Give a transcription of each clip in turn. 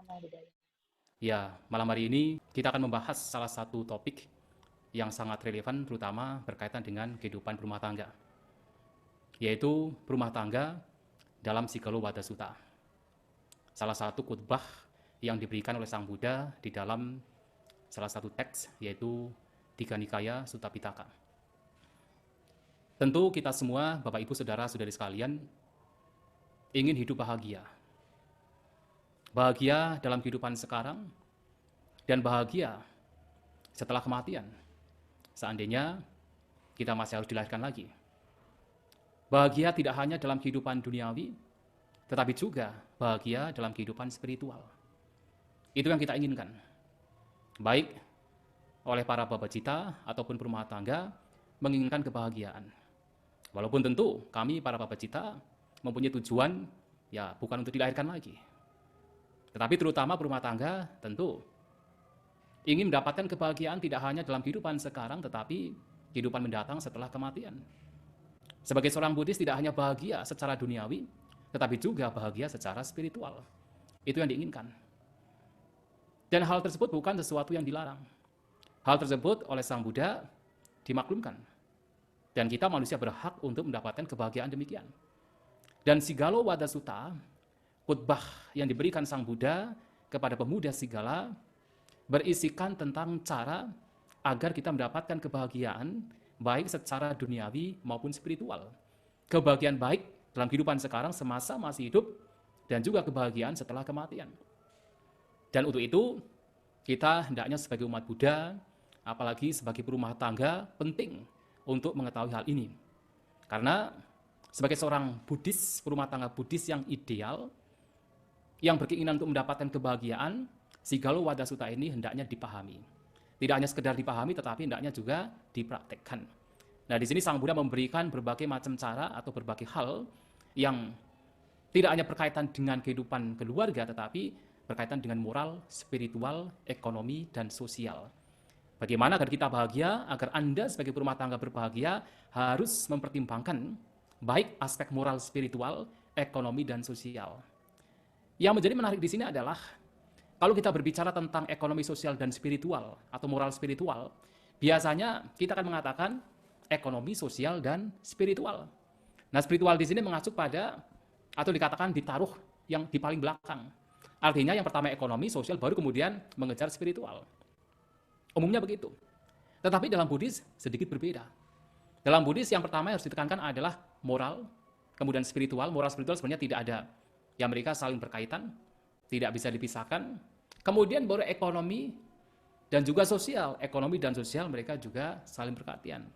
sama budaya. Ya, malam hari ini kita akan membahas salah satu topik yang sangat relevan terutama berkaitan dengan kehidupan rumah tangga, yaitu rumah tangga dalam Sigalo Wada Sutta. Salah satu khutbah yang diberikan oleh Sang Buddha di dalam salah satu teks yaitu Tiga Nikaya Sutta Pitaka. Tentu kita semua, Bapak Ibu Saudara-saudari sekalian, ingin hidup bahagia. Bahagia dalam kehidupan sekarang dan bahagia setelah kematian. Seandainya kita masih harus dilahirkan lagi. Bahagia tidak hanya dalam kehidupan duniawi, tetapi juga bahagia dalam kehidupan spiritual. Itu yang kita inginkan. Baik oleh para babacita ataupun berumah tangga menginginkan kebahagiaan. Walaupun tentu kami para babacita mempunyai tujuan ya bukan untuk dilahirkan lagi. Tetapi terutama berumah tangga tentu ingin mendapatkan kebahagiaan tidak hanya dalam kehidupan sekarang, tetapi kehidupan mendatang setelah kematian. Sebagai seorang Buddhis tidak hanya bahagia secara duniawi, tetapi juga bahagia secara spiritual. Itu yang diinginkan. Dan hal tersebut bukan sesuatu yang dilarang. Hal tersebut oleh Sang Buddha dimaklumkan. Dan kita manusia berhak untuk mendapatkan kebahagiaan demikian. Dan Sigalo Wada Sutta, khutbah yang diberikan Sang Buddha kepada pemuda Sigala, berisikan tentang cara agar kita mendapatkan kebahagiaan baik secara duniawi maupun spiritual. Kebahagiaan baik dalam kehidupan sekarang semasa masih hidup dan juga kebahagiaan setelah kematian. Dan untuk itu kita hendaknya sebagai umat Buddha, apalagi sebagai berumah tangga, penting untuk mengetahui hal ini. Karena sebagai seorang Buddhis, berumah tangga Buddhis yang ideal, yang berkeinginan untuk mendapatkan kebahagiaan, Sigalo Wada Sutta ini hendaknya dipahami. Tidak hanya sekedar dipahami, tetapi hendaknya juga dipraktekkan. Nah, di sini Sang Buddha memberikan berbagai macam cara atau berbagai hal yang tidak hanya berkaitan dengan kehidupan keluarga, tetapi berkaitan dengan moral, spiritual, ekonomi, dan sosial. Bagaimana agar kita bahagia, agar Anda sebagai berumah tangga berbahagia, harus mempertimbangkan baik aspek moral, spiritual, ekonomi, dan sosial. Yang menjadi menarik di sini adalah kalau kita berbicara tentang ekonomi sosial dan spiritual atau moral spiritual, biasanya kita akan mengatakan ekonomi sosial dan spiritual. Nah, spiritual di sini mengacu pada atau dikatakan ditaruh yang di paling belakang. Artinya yang pertama ekonomi, sosial, baru kemudian mengejar spiritual. Umumnya begitu. Tetapi dalam Buddhis sedikit berbeda. Dalam Buddhis yang pertama yang harus ditekankan adalah moral, kemudian spiritual. Moral spiritual sebenarnya tidak ada. Yang mereka saling berkaitan, tidak bisa dipisahkan. Kemudian baru ekonomi dan juga sosial. Ekonomi dan sosial mereka juga saling berkaitan.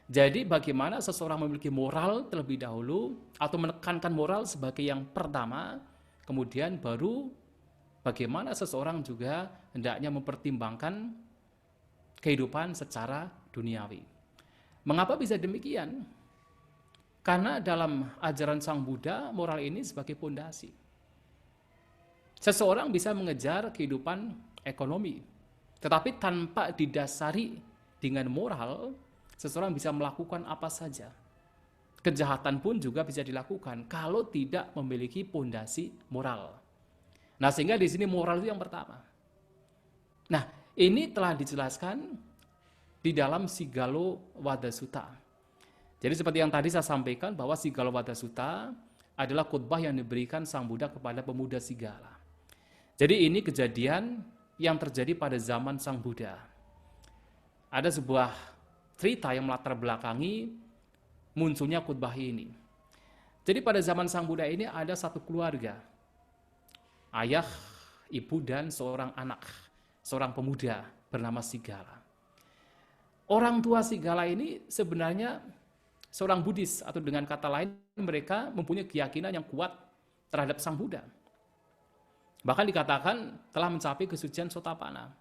Jadi bagaimana seseorang memiliki moral terlebih dahulu atau menekankan moral sebagai yang pertama, kemudian baru bagaimana seseorang juga hendaknya mempertimbangkan kehidupan secara duniawi. Mengapa bisa demikian? Karena dalam ajaran Sang Buddha, moral ini sebagai pondasi. Seseorang bisa mengejar kehidupan ekonomi, tetapi tanpa didasari dengan moral, seseorang bisa melakukan apa saja. Kejahatan pun juga bisa dilakukan kalau tidak memiliki pondasi moral. Nah, sehingga di sini moral itu yang pertama. Nah, ini telah dijelaskan di dalam Sigalo Wada Sutta. Jadi seperti yang tadi saya sampaikan bahwa Sigalo Wada Sutta adalah khutbah yang diberikan Sang Buddha kepada pemuda Sigala. Jadi ini kejadian yang terjadi pada zaman Sang Buddha. Ada sebuah cerita yang melatar belakangi munculnya khutbah ini. Jadi pada zaman Sang Buddha ini ada satu keluarga. Ayah, ibu, dan seorang anak, seorang pemuda bernama Sigala. Orang tua Sigala ini sebenarnya seorang Buddhis, atau dengan kata lain mereka mempunyai keyakinan yang kuat terhadap Sang Buddha. Bahkan dikatakan telah mencapai kesucian Sotapanna.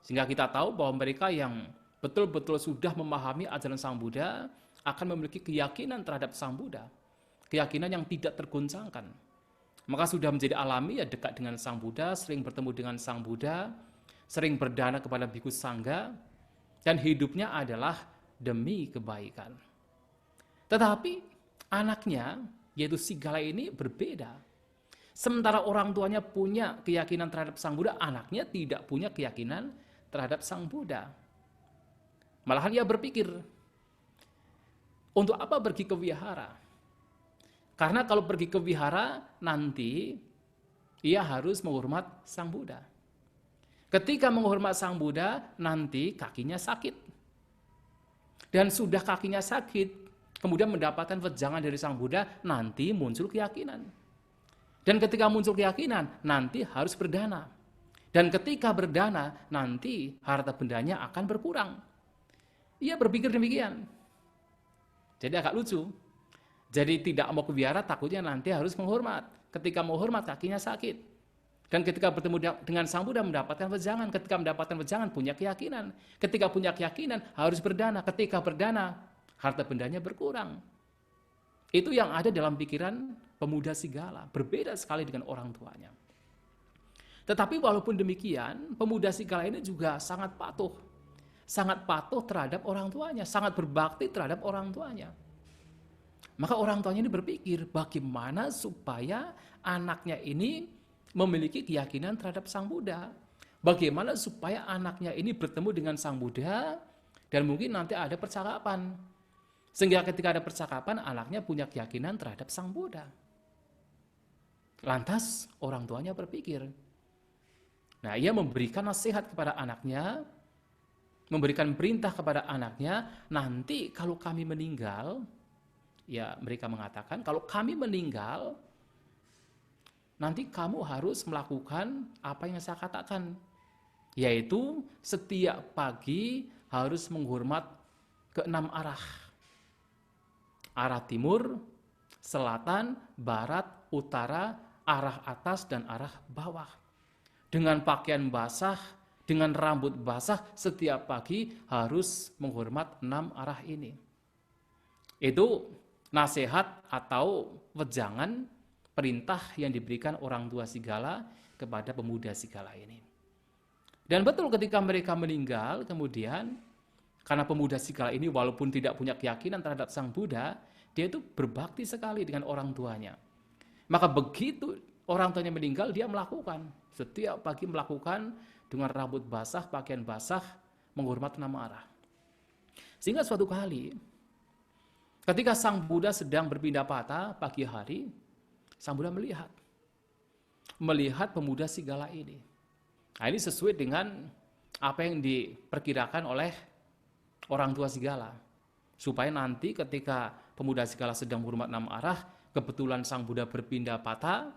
Sehingga kita tahu bahwa mereka yang betul-betul sudah memahami ajaran Sang Buddha akan memiliki keyakinan terhadap Sang Buddha. Keyakinan yang tidak tergoncangkan. Maka sudah menjadi alami ya dekat dengan Sang Buddha, sering bertemu dengan Sang Buddha, sering berdana kepada Bhikkhu Sangga, dan hidupnya adalah demi kebaikan. Tetapi anaknya, yaitu Sigala ini berbeda. Sementara orang tuanya punya keyakinan terhadap Sang Buddha, anaknya tidak punya keyakinan terhadap Sang Buddha. Malahan ia berpikir, untuk apa pergi ke wihara? Karena kalau pergi ke wihara, nanti ia harus menghormat Sang Buddha. Ketika menghormat Sang Buddha, nanti kakinya sakit. Dan sudah kakinya sakit, kemudian mendapatkan wejangan dari Sang Buddha, nanti muncul keyakinan. Dan ketika muncul keyakinan, nanti harus berdana. Dan ketika berdana, nanti harta bendanya akan berkurang. Ia berpikir demikian. Jadi agak lucu. Jadi tidak mau ke wihara, takutnya nanti harus menghormat. Ketika menghormat, kakinya sakit. Dan ketika bertemu dengan Sang Buddha mendapatkan wejangan. Ketika mendapatkan wejangan, punya keyakinan. Ketika punya keyakinan, harus berdana. Ketika berdana, harta bendanya berkurang. Itu yang ada dalam pikiran pemuda Sigala, berbeda sekali dengan orang tuanya. Tetapi walaupun demikian, pemuda Sigala ini juga sangat patuh terhadap orang tuanya, sangat berbakti terhadap orang tuanya. Maka orang tuanya ini berpikir, bagaimana supaya anaknya ini memiliki keyakinan terhadap Sang Buddha? Bagaimana supaya anaknya ini bertemu dengan Sang Buddha dan mungkin nanti ada percakapan. Sehingga ketika ada percakapan, anaknya punya keyakinan terhadap Sang Buddha. Lantas orang tuanya berpikir, nah ia memberikan nasihat kepada anaknya, memberikan perintah kepada anaknya, nanti kalau kami meninggal, ya mereka mengatakan, kalau kami meninggal, nanti kamu harus melakukan apa yang saya katakan, yaitu setiap pagi harus menghormat ke 6 arah. Arah timur, selatan, barat, utara, arah atas dan arah bawah. Dengan pakaian basah, dengan rambut basah, setiap pagi harus menghormat 6 arah ini. Itu nasihat atau wejangan perintah yang diberikan orang tua Sigala kepada pemuda Sigala ini. Dan betul ketika mereka meninggal, kemudian karena pemuda Sigala ini walaupun tidak punya keyakinan terhadap Sang Buddha, dia itu berbakti sekali dengan orang tuanya. Maka begitu orang tuanya meninggal, dia melakukan. Setiap pagi melakukan dengan rambut basah, pakaian basah, menghormat 6 arah. Sehingga suatu kali, ketika Sang Buddha sedang berpindah patah pagi hari, Sang Buddha melihat pemuda Sigala ini. Nah, ini sesuai dengan apa yang diperkirakan oleh orang tua Sigala. Supaya nanti ketika pemuda Sigala sedang menghormat 6 arah, kebetulan Sang Buddha berpindah patah,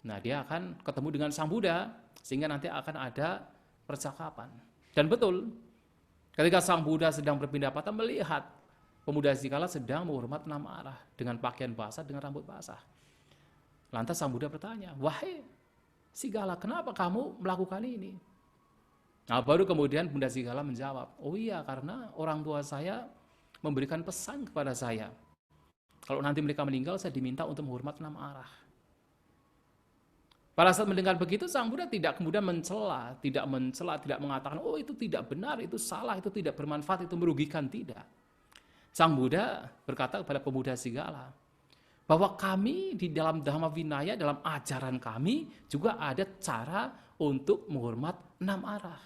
nah dia akan ketemu dengan Sang Buddha, sehingga nanti akan ada percakapan. Dan betul, ketika Sang Buddha sedang berpindah patah, melihat pemuda Sigala sedang menghormat 6 arah, dengan pakaian basah, dengan rambut basah. Lantas Sang Buddha bertanya, wahai Sigala, kenapa kamu melakukan ini? Nah baru kemudian Bunda Sigala menjawab, oh iya karena orang tua saya memberikan pesan kepada saya, kalau nanti mereka meninggal, saya diminta untuk menghormat 6 arah. Pada saat mendengar begitu, Sang Buddha tidak kemudian mencela, tidak mengatakan, oh itu tidak benar, itu salah, itu tidak bermanfaat, itu merugikan, tidak. Sang Buddha berkata kepada pemuda Sigala, bahwa kami di dalam Dhamma Vinaya, dalam ajaran kami, juga ada cara untuk menghormat 6 arah.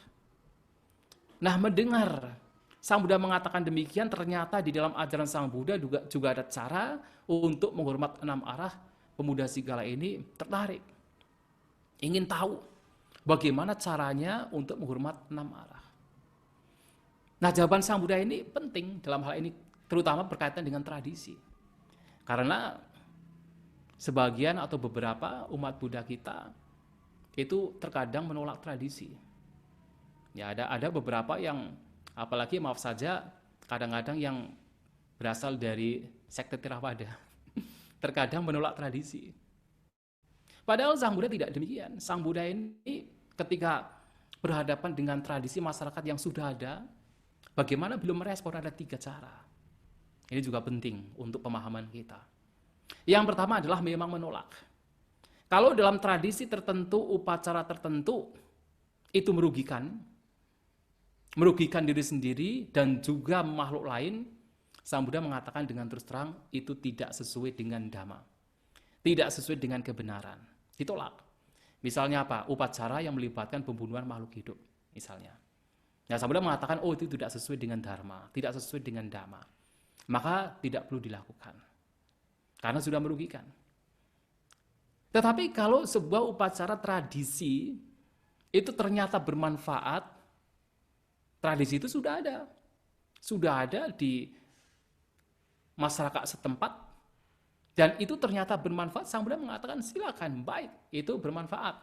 Nah, mendengar Sang Buddha mengatakan demikian, ternyata di dalam ajaran Sang Buddha juga ada cara untuk menghormat 6 arah. Pemuda Sigala ini tertarik, ingin tahu bagaimana caranya untuk menghormat 6 arah. Nah, jawaban Sang Buddha ini penting dalam hal ini, terutama berkaitan dengan tradisi. Karena sebagian atau beberapa umat Buddha kita itu terkadang menolak tradisi. Ya, ada beberapa yang, apalagi maaf saja, kadang-kadang yang berasal dari sekte Theravada, terkadang menolak tradisi. Padahal Sang Buddha tidak demikian. Sang Buddha ini ketika berhadapan dengan tradisi masyarakat yang sudah ada, bagaimana belum merespon, ada 3 cara. Ini juga penting untuk pemahaman kita. Yang pertama adalah memang menolak. Kalau dalam tradisi tertentu, upacara tertentu, itu merugikan diri sendiri dan juga makhluk lain, Sang Buddha mengatakan dengan terus terang, itu tidak sesuai dengan Dhamma. Tidak sesuai dengan kebenaran. ditolak. Misalnya apa? Upacara yang melibatkan pembunuhan makhluk hidup, misalnya. Nah, Sang Buddha mengatakan, oh itu tidak sesuai dengan dharma, tidak sesuai dengan dhamma. Maka tidak perlu dilakukan. Karena sudah merugikan. Tetapi kalau sebuah upacara tradisi itu ternyata bermanfaat, tradisi itu sudah ada. Sudah ada di masyarakat setempat, dan itu ternyata bermanfaat, Sang Buddha mengatakan silakan, baik, itu bermanfaat.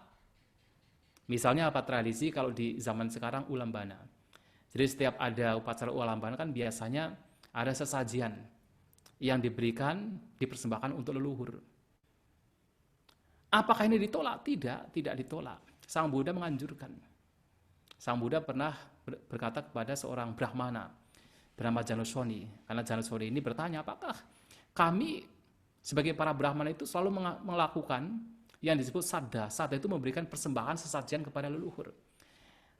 Misalnya apa tradisi kalau di zaman sekarang ulambana. Jadi setiap ada upacara ulambana kan biasanya ada sesajian yang diberikan, dipersembahkan untuk leluhur. Apakah ini ditolak? Tidak ditolak. Sang Buddha menganjurkan. Sang Buddha pernah berkata kepada seorang Brahmana, bernama Janusoni. Karena Janusoni ini bertanya, apakah kami sebagai para Brahmana itu selalu melakukan yang disebut sadda. Sadda itu memberikan persembahan sesajian kepada leluhur.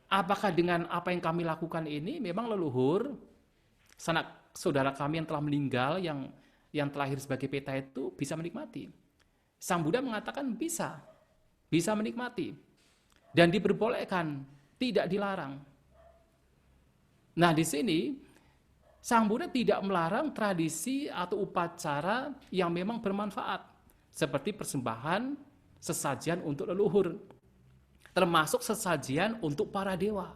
Apakah dengan apa yang kami lakukan ini memang leluhur, sanak saudara kami yang telah meninggal, yang terlahir sebagai peta itu bisa menikmati? Sang Buddha mengatakan bisa menikmati. Dan diperbolehkan, tidak dilarang. Nah di sini, Sang Buddha tidak melarang tradisi atau upacara yang memang bermanfaat. Seperti persembahan sesajian untuk leluhur. Termasuk sesajian untuk para dewa.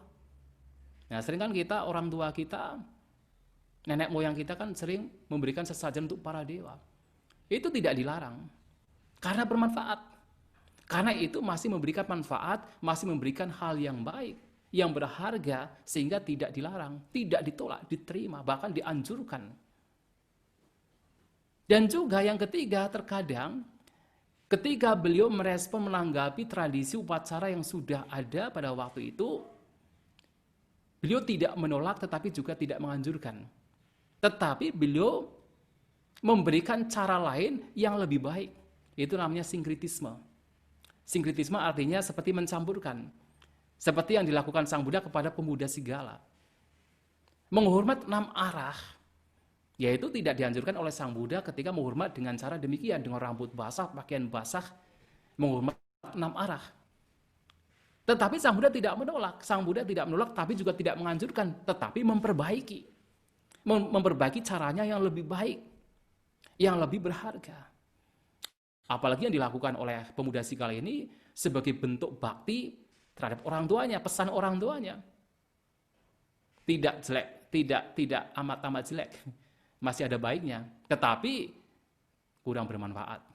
Nah sering kan kita, orang tua kita, nenek moyang kita kan sering memberikan sesajian untuk para dewa. Itu tidak dilarang. Karena bermanfaat. Karena itu masih memberikan manfaat, masih memberikan hal yang baik, yang berharga, sehingga tidak dilarang, tidak ditolak, diterima, bahkan dianjurkan. Dan juga yang ketiga, terkadang ketika beliau merespon menanggapi tradisi upacara yang sudah ada pada waktu itu, beliau tidak menolak tetapi juga tidak menganjurkan. Tetapi beliau memberikan cara lain yang lebih baik. Itu namanya sinkritisme. Sinkritisme artinya seperti mencampurkan. Seperti yang dilakukan Sang Buddha kepada pemuda Sigala. Menghormat 6 arah, yaitu tidak dianjurkan oleh Sang Buddha ketika menghormat dengan cara demikian, dengan rambut basah, pakaian basah, menghormat 6 arah. Tetapi Sang Buddha tidak menolak. Sang Buddha tidak menolak, tapi juga tidak menganjurkan, tetapi memperbaiki. Memperbaiki caranya yang lebih baik, yang lebih berharga. Apalagi yang dilakukan oleh pemuda Sigala ini sebagai bentuk bakti terhadap orang tuanya, pesan orang tuanya. Tidak jelek, tidak amat-amat jelek. Masih ada baiknya, tetapi kurang bermanfaat.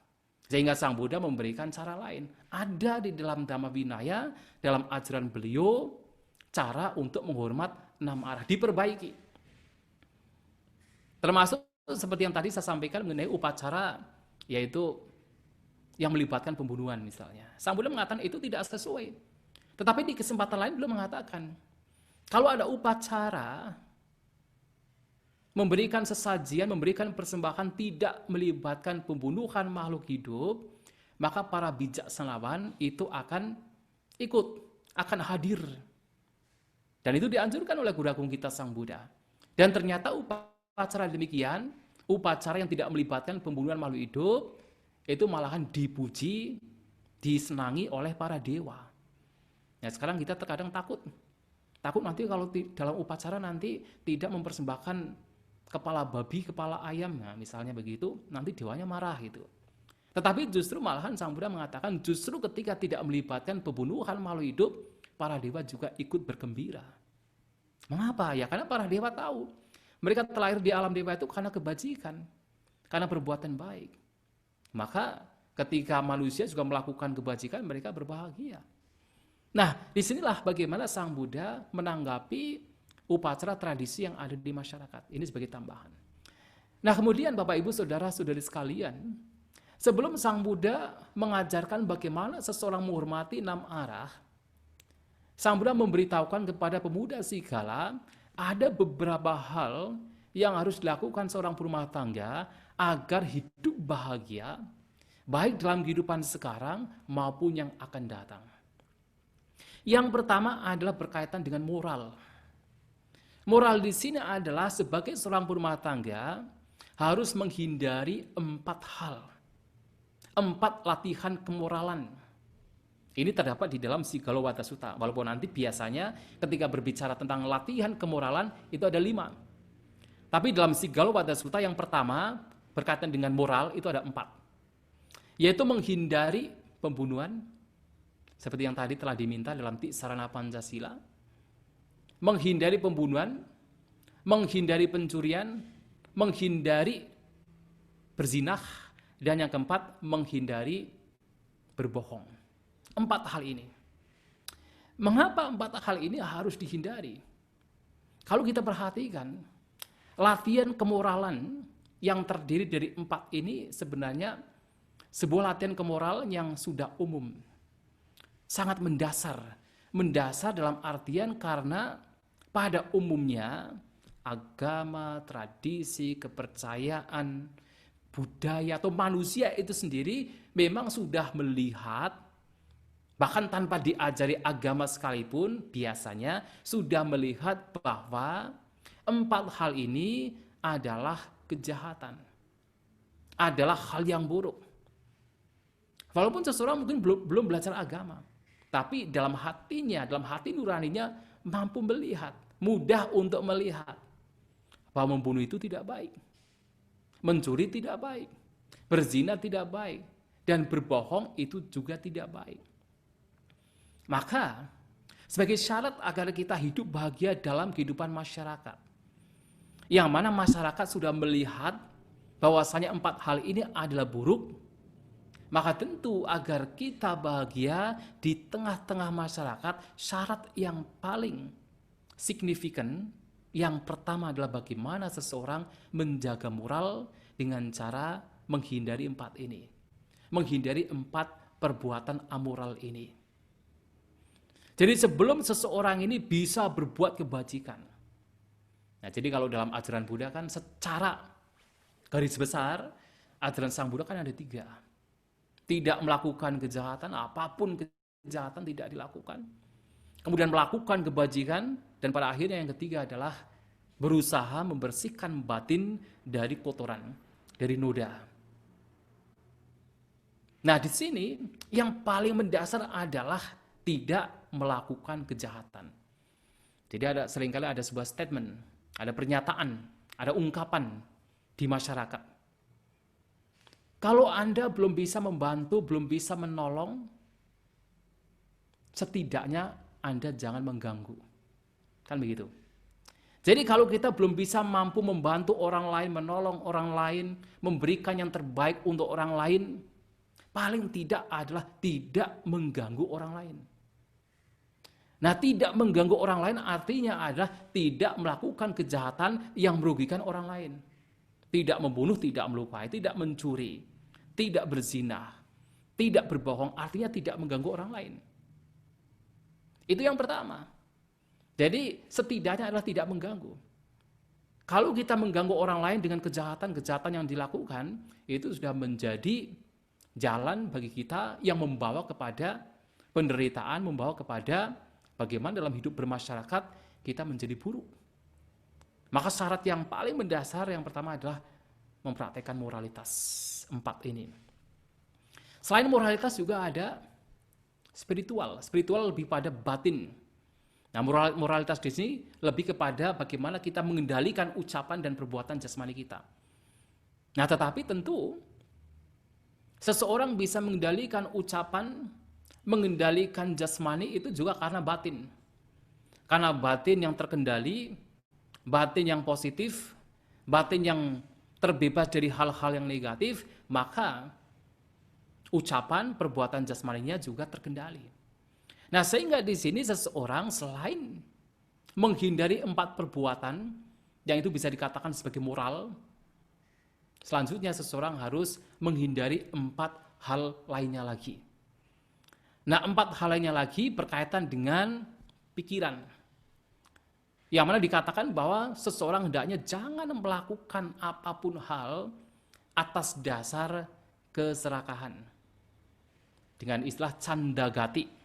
Sehingga Sang Buddha memberikan cara lain. Ada di dalam Dhamma Vinaya, dalam ajaran beliau, cara untuk menghormat 6 arah, diperbaiki. Termasuk seperti yang tadi saya sampaikan mengenai upacara, yaitu yang melibatkan pembunuhan misalnya. Sang Buddha mengatakan itu tidak sesuai. Tetapi di kesempatan lain beliau mengatakan, kalau ada upacara, memberikan sesajian, memberikan persembahan tidak melibatkan pembunuhan makhluk hidup, maka para bijaksanawan itu akan ikut, akan hadir. Dan itu dianjurkan oleh Guru Agung kita Sang Buddha. Dan ternyata upacara demikian, upacara yang tidak melibatkan pembunuhan makhluk hidup, itu malahan dipuji, disenangi oleh para dewa. Nah, sekarang kita terkadang takut nanti kalau dalam upacara nanti tidak mempersembahkan kepala babi, kepala ayam, nah, misalnya begitu, nanti dewanya marah gitu. Tetapi justru malahan Sang Buddha mengatakan justru ketika tidak melibatkan pembunuhan makhluk hidup, para dewa juga ikut bergembira. Mengapa? Ya karena para dewa tahu mereka terlahir di alam dewa itu karena kebajikan, karena perbuatan baik. Maka ketika manusia juga melakukan kebajikan, mereka berbahagia. Nah, disinilah bagaimana Sang Buddha menanggapi upacara tradisi yang ada di masyarakat. Ini sebagai tambahan. Nah, kemudian Bapak Ibu Saudara-saudari sekalian, sebelum Sang Buddha mengajarkan bagaimana seseorang menghormati 6 arah, Sang Buddha memberitahukan kepada pemuda Sigala ada beberapa hal yang harus dilakukan seorang berumah tangga agar hidup bahagia, baik dalam kehidupan sekarang maupun yang akan datang. Yang pertama adalah berkaitan dengan moral. Moral di sini adalah sebagai seorang berumah tangga harus menghindari 4 hal. 4 latihan kemoralan. Ini terdapat di dalam Sigalo Wada Sutta. Walaupun nanti biasanya ketika berbicara tentang latihan kemoralan itu ada 5. Tapi dalam Sigalo Wada Sutta yang pertama berkaitan dengan moral itu ada 4. Yaitu menghindari pembunuhan, seperti yang tadi telah diminta dalam Tisarana Pancasila. Menghindari pembunuhan, menghindari pencurian, menghindari berzinah, dan yang keempat menghindari berbohong. 4 hal ini. Mengapa 4 hal ini harus dihindari? Kalau kita perhatikan, latihan kemoralan yang terdiri dari 4 ini sebenarnya sebuah latihan kemoral yang sudah umum. Sangat mendasar. Mendasar dalam artian karena pada umumnya agama, tradisi, kepercayaan, budaya atau manusia itu sendiri memang sudah melihat, bahkan tanpa diajari agama sekalipun, biasanya sudah melihat bahwa 4 hal ini adalah kejahatan, adalah hal yang buruk. Walaupun seseorang mungkin belum belajar agama, tapi dalam hatinya, dalam hati nuraninya mampu melihat, mudah untuk melihat bahwa membunuh itu tidak baik, mencuri tidak baik, berzina tidak baik, dan berbohong itu juga tidak baik. Maka sebagai syarat agar kita hidup bahagia dalam kehidupan masyarakat, yang mana masyarakat sudah melihat bahwasanya 4 hal ini adalah buruk, maka tentu agar kita bahagia di tengah-tengah masyarakat, syarat yang paling signifikan yang pertama adalah bagaimana seseorang menjaga moral dengan cara menghindari 4 ini. Menghindari 4 perbuatan amoral ini. Jadi sebelum seseorang ini bisa berbuat kebajikan. Nah, jadi kalau dalam ajaran Buddha kan secara garis besar, ajaran Sang Buddha kan ada 3. Tidak melakukan kejahatan, apapun kejahatan tidak dilakukan. Kemudian melakukan kebajikan, dan pada akhirnya yang ketiga adalah berusaha membersihkan batin dari kotoran, dari noda. Nah, di sini yang paling mendasar adalah tidak melakukan kejahatan. Jadi seringkali ada sebuah statement, ada pernyataan, ada ungkapan di masyarakat. Kalau Anda belum bisa membantu, belum bisa menolong, setidaknya Anda jangan mengganggu. Kan begitu. Jadi kalau kita belum bisa mampu membantu orang lain, menolong orang lain, memberikan yang terbaik untuk orang lain, paling tidak adalah tidak mengganggu orang lain. Nah, tidak mengganggu orang lain artinya adalah tidak melakukan kejahatan yang merugikan orang lain. Tidak membunuh, tidak melukai, tidak mencuri, tidak berzina, tidak berbohong, artinya tidak mengganggu orang lain. Itu yang pertama. Jadi setidaknya adalah tidak mengganggu. Kalau kita mengganggu orang lain dengan kejahatan-kejahatan yang dilakukan, itu sudah menjadi jalan bagi kita yang membawa kepada penderitaan, membawa kepada bagaimana dalam hidup bermasyarakat kita menjadi buruk. Maka syarat yang paling mendasar yang pertama adalah mempraktekkan moralitas 4 ini. Selain moralitas juga ada spiritual. Spiritual lebih pada batin. Nah, moralitas di sini lebih kepada bagaimana kita mengendalikan ucapan dan perbuatan jasmani kita. Nah, tetapi tentu seseorang bisa mengendalikan ucapan, mengendalikan jasmani itu juga karena batin. Karena batin yang terkendali, batin yang positif, batin yang terbebas dari hal-hal yang negatif, maka ucapan, perbuatan jasmaninya juga terkendali. Nah, sehingga di sini seseorang selain menghindari 4 perbuatan yang itu bisa dikatakan sebagai moral, selanjutnya seseorang harus menghindari 4 hal lainnya lagi. Nah, 4 hal lainnya lagi berkaitan dengan pikiran. Yang mana dikatakan bahwa seseorang hendaknya jangan melakukan apapun hal atas dasar keserakahan. Dengan istilah candagati.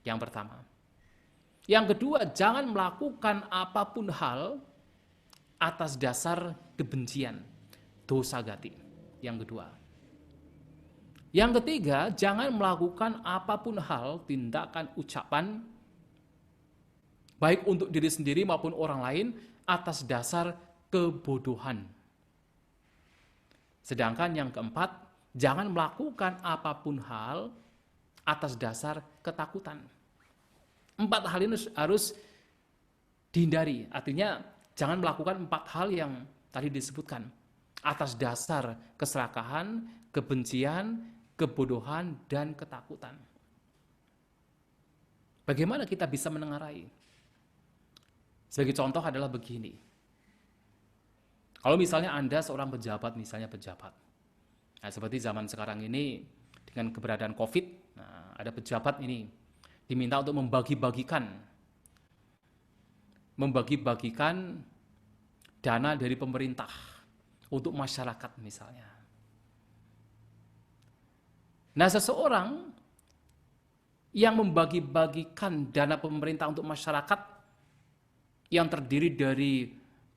Yang pertama. Yang kedua, jangan melakukan apapun hal atas dasar kebencian, dosa gati. Yang kedua. Yang ketiga, jangan melakukan apapun hal, tindakan, ucapan, baik untuk diri sendiri maupun orang lain, atas dasar kebodohan. Sedangkan yang keempat, jangan melakukan apapun hal atas dasar ketakutan. 4 hal ini harus dihindari. Artinya, jangan melakukan 4 hal yang tadi disebutkan. Atas dasar keserakahan, kebencian, kebodohan, dan ketakutan. Bagaimana kita bisa menengarai? Sebagai contoh adalah begini. Kalau misalnya Anda seorang pejabat, Nah, seperti zaman sekarang ini, dengan keberadaan COVID, nah, ada pejabat ini diminta untuk membagi-bagikan dana dari pemerintah untuk masyarakat misalnya. Nah, seseorang yang membagi-bagikan dana pemerintah untuk masyarakat yang terdiri dari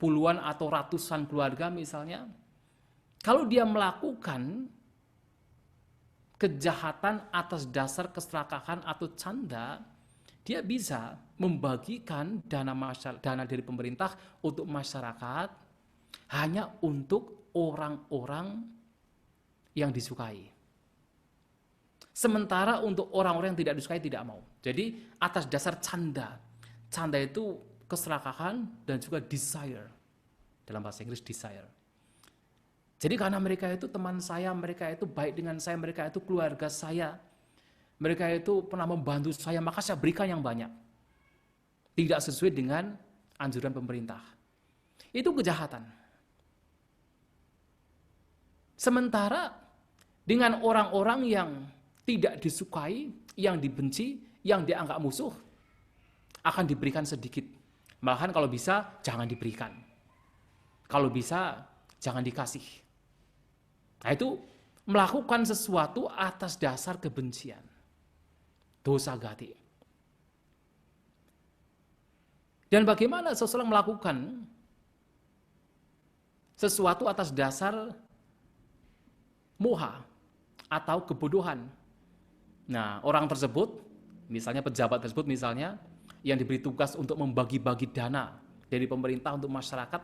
puluhan atau ratusan keluarga misalnya, kalau dia melakukan kejahatan atas dasar keserakahan atau canda, dia bisa membagikan dana dari pemerintah untuk masyarakat hanya untuk orang-orang yang disukai. Sementara untuk orang-orang yang tidak disukai tidak mau. Jadi atas dasar canda. Canda itu keserakahan dan juga desire. Dalam bahasa Inggris desire. Jadi karena mereka itu teman saya, mereka itu baik dengan saya, mereka itu keluarga saya, mereka itu pernah membantu saya, maka saya berikan yang banyak. Tidak sesuai dengan anjuran pemerintah. Itu kejahatan. Sementara dengan orang-orang yang tidak disukai, yang dibenci, yang dianggap musuh, akan diberikan sedikit. Malahan kalau bisa, jangan diberikan. Kalau bisa, jangan dikasih. Nah, itu melakukan sesuatu atas dasar kebencian. Dosa gati. Dan bagaimana seseorang melakukan sesuatu atas dasar moha atau kebodohan. Nah, orang tersebut, misalnya pejabat tersebut misalnya, yang diberi tugas untuk membagi-bagi dana dari pemerintah untuk masyarakat,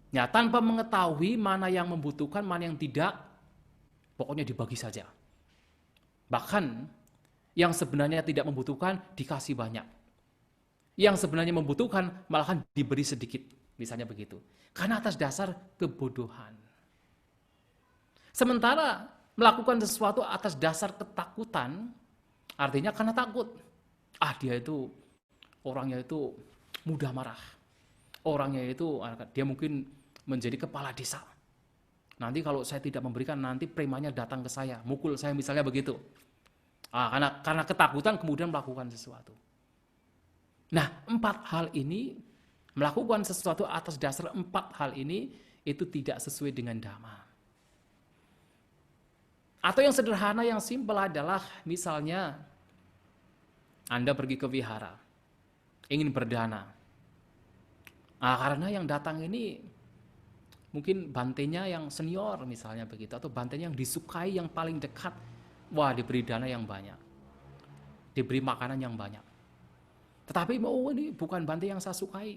ya, tanpa mengetahui mana yang membutuhkan, mana yang tidak, pokoknya dibagi saja. Bahkan yang sebenarnya tidak membutuhkan dikasih banyak. Yang sebenarnya membutuhkan malahan diberi sedikit, misalnya begitu. Karena atas dasar kebodohan. Sementara melakukan sesuatu atas dasar ketakutan, artinya karena takut. Dia itu orangnya itu mudah marah. Orangnya itu dia mungkin menjadi kepala desa. Nanti kalau saya tidak memberikan, nanti premannya datang ke saya, mukul saya misalnya begitu. Karena ketakutan kemudian melakukan sesuatu. Nah, 4 hal ini, melakukan sesuatu atas dasar 4 hal ini, itu tidak sesuai dengan dhamma. Atau yang sederhana, yang simpel adalah, misalnya, Anda pergi ke wihara, ingin berdana. Karena yang datang ini mungkin bantenya yang senior misalnya begitu, atau bantenya yang disukai, yang paling dekat. Wah, diberi dana yang banyak, diberi makanan yang banyak. Tetapi ini bukan bante yang saya sukai,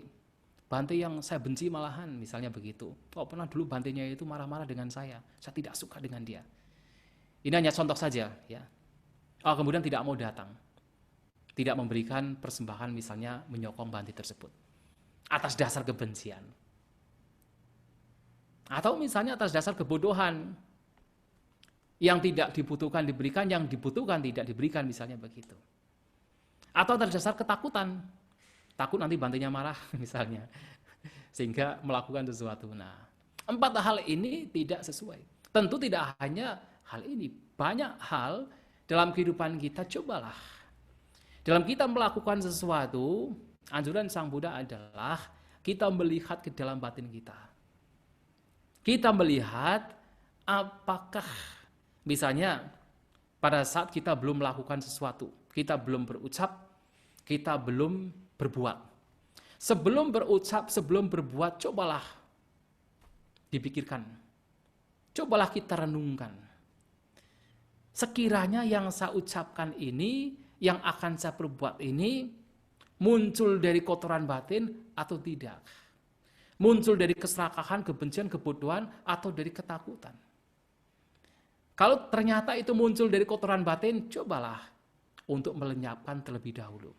bante yang saya benci malahan, misalnya begitu. Pernah dulu bantenya itu marah-marah dengan saya tidak suka dengan dia. Ini hanya contoh saja, ya. Kemudian tidak mau datang, tidak memberikan persembahan, misalnya menyokong bante tersebut atas dasar kebencian. Atau misalnya atas dasar kebodohan, yang tidak dibutuhkan diberikan, yang dibutuhkan tidak diberikan, misalnya begitu. Atau atas dasar ketakutan, takut nanti bantenya marah misalnya, sehingga melakukan sesuatu. Nah, 4 hal ini tidak sesuai. Tentu tidak hanya hal ini, banyak hal dalam kehidupan kita. Cobalah, dalam kita melakukan sesuatu, anjuran Sang Buddha adalah kita melihat ke dalam batin kita. Kita melihat apakah misalnya pada saat kita belum melakukan sesuatu, kita belum berucap, kita belum berbuat. Sebelum berucap, sebelum berbuat, cobalah dipikirkan. Cobalah kita renungkan. sekiranya yang saya ucapkan ini, yang akan saya perbuat ini, muncul dari kotoran batin atau tidak. Muncul dari keserakahan, kebencian, kebodohan, atau dari ketakutan. Kalau ternyata itu muncul dari kotoran batin, cobalah untuk melenyapkan terlebih dahulu.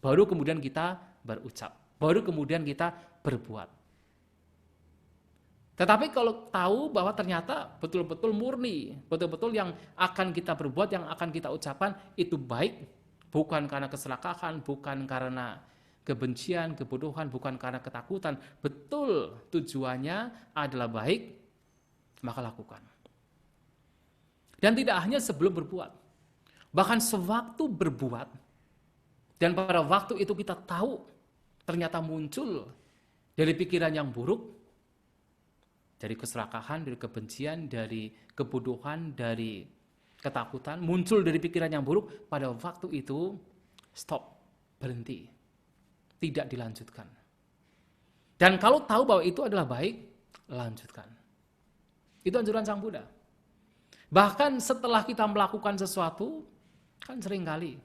Baru kemudian kita berucap. Baru kemudian kita berbuat. Tetapi kalau tahu bahwa ternyata betul-betul murni, betul-betul yang akan kita berbuat, yang akan kita ucapkan itu baik, bukan karena keserakahan, bukan karena kebencian, kebodohan, bukan karena ketakutan, betul tujuannya adalah baik, maka lakukan. Dan tidak hanya sebelum berbuat, bahkan sewaktu berbuat, dan pada waktu itu kita tahu ternyata muncul dari pikiran yang buruk, dari keserakahan, dari kebencian, dari kebodohan, dari ketakutan, muncul dari pikiran yang buruk, pada waktu itu stop, berhenti, tidak dilanjutkan. Dan kalau tahu bahwa itu adalah baik, lanjutkan. Itu anjuran Sang Buddha. Bahkan setelah kita melakukan sesuatu, kan seringkali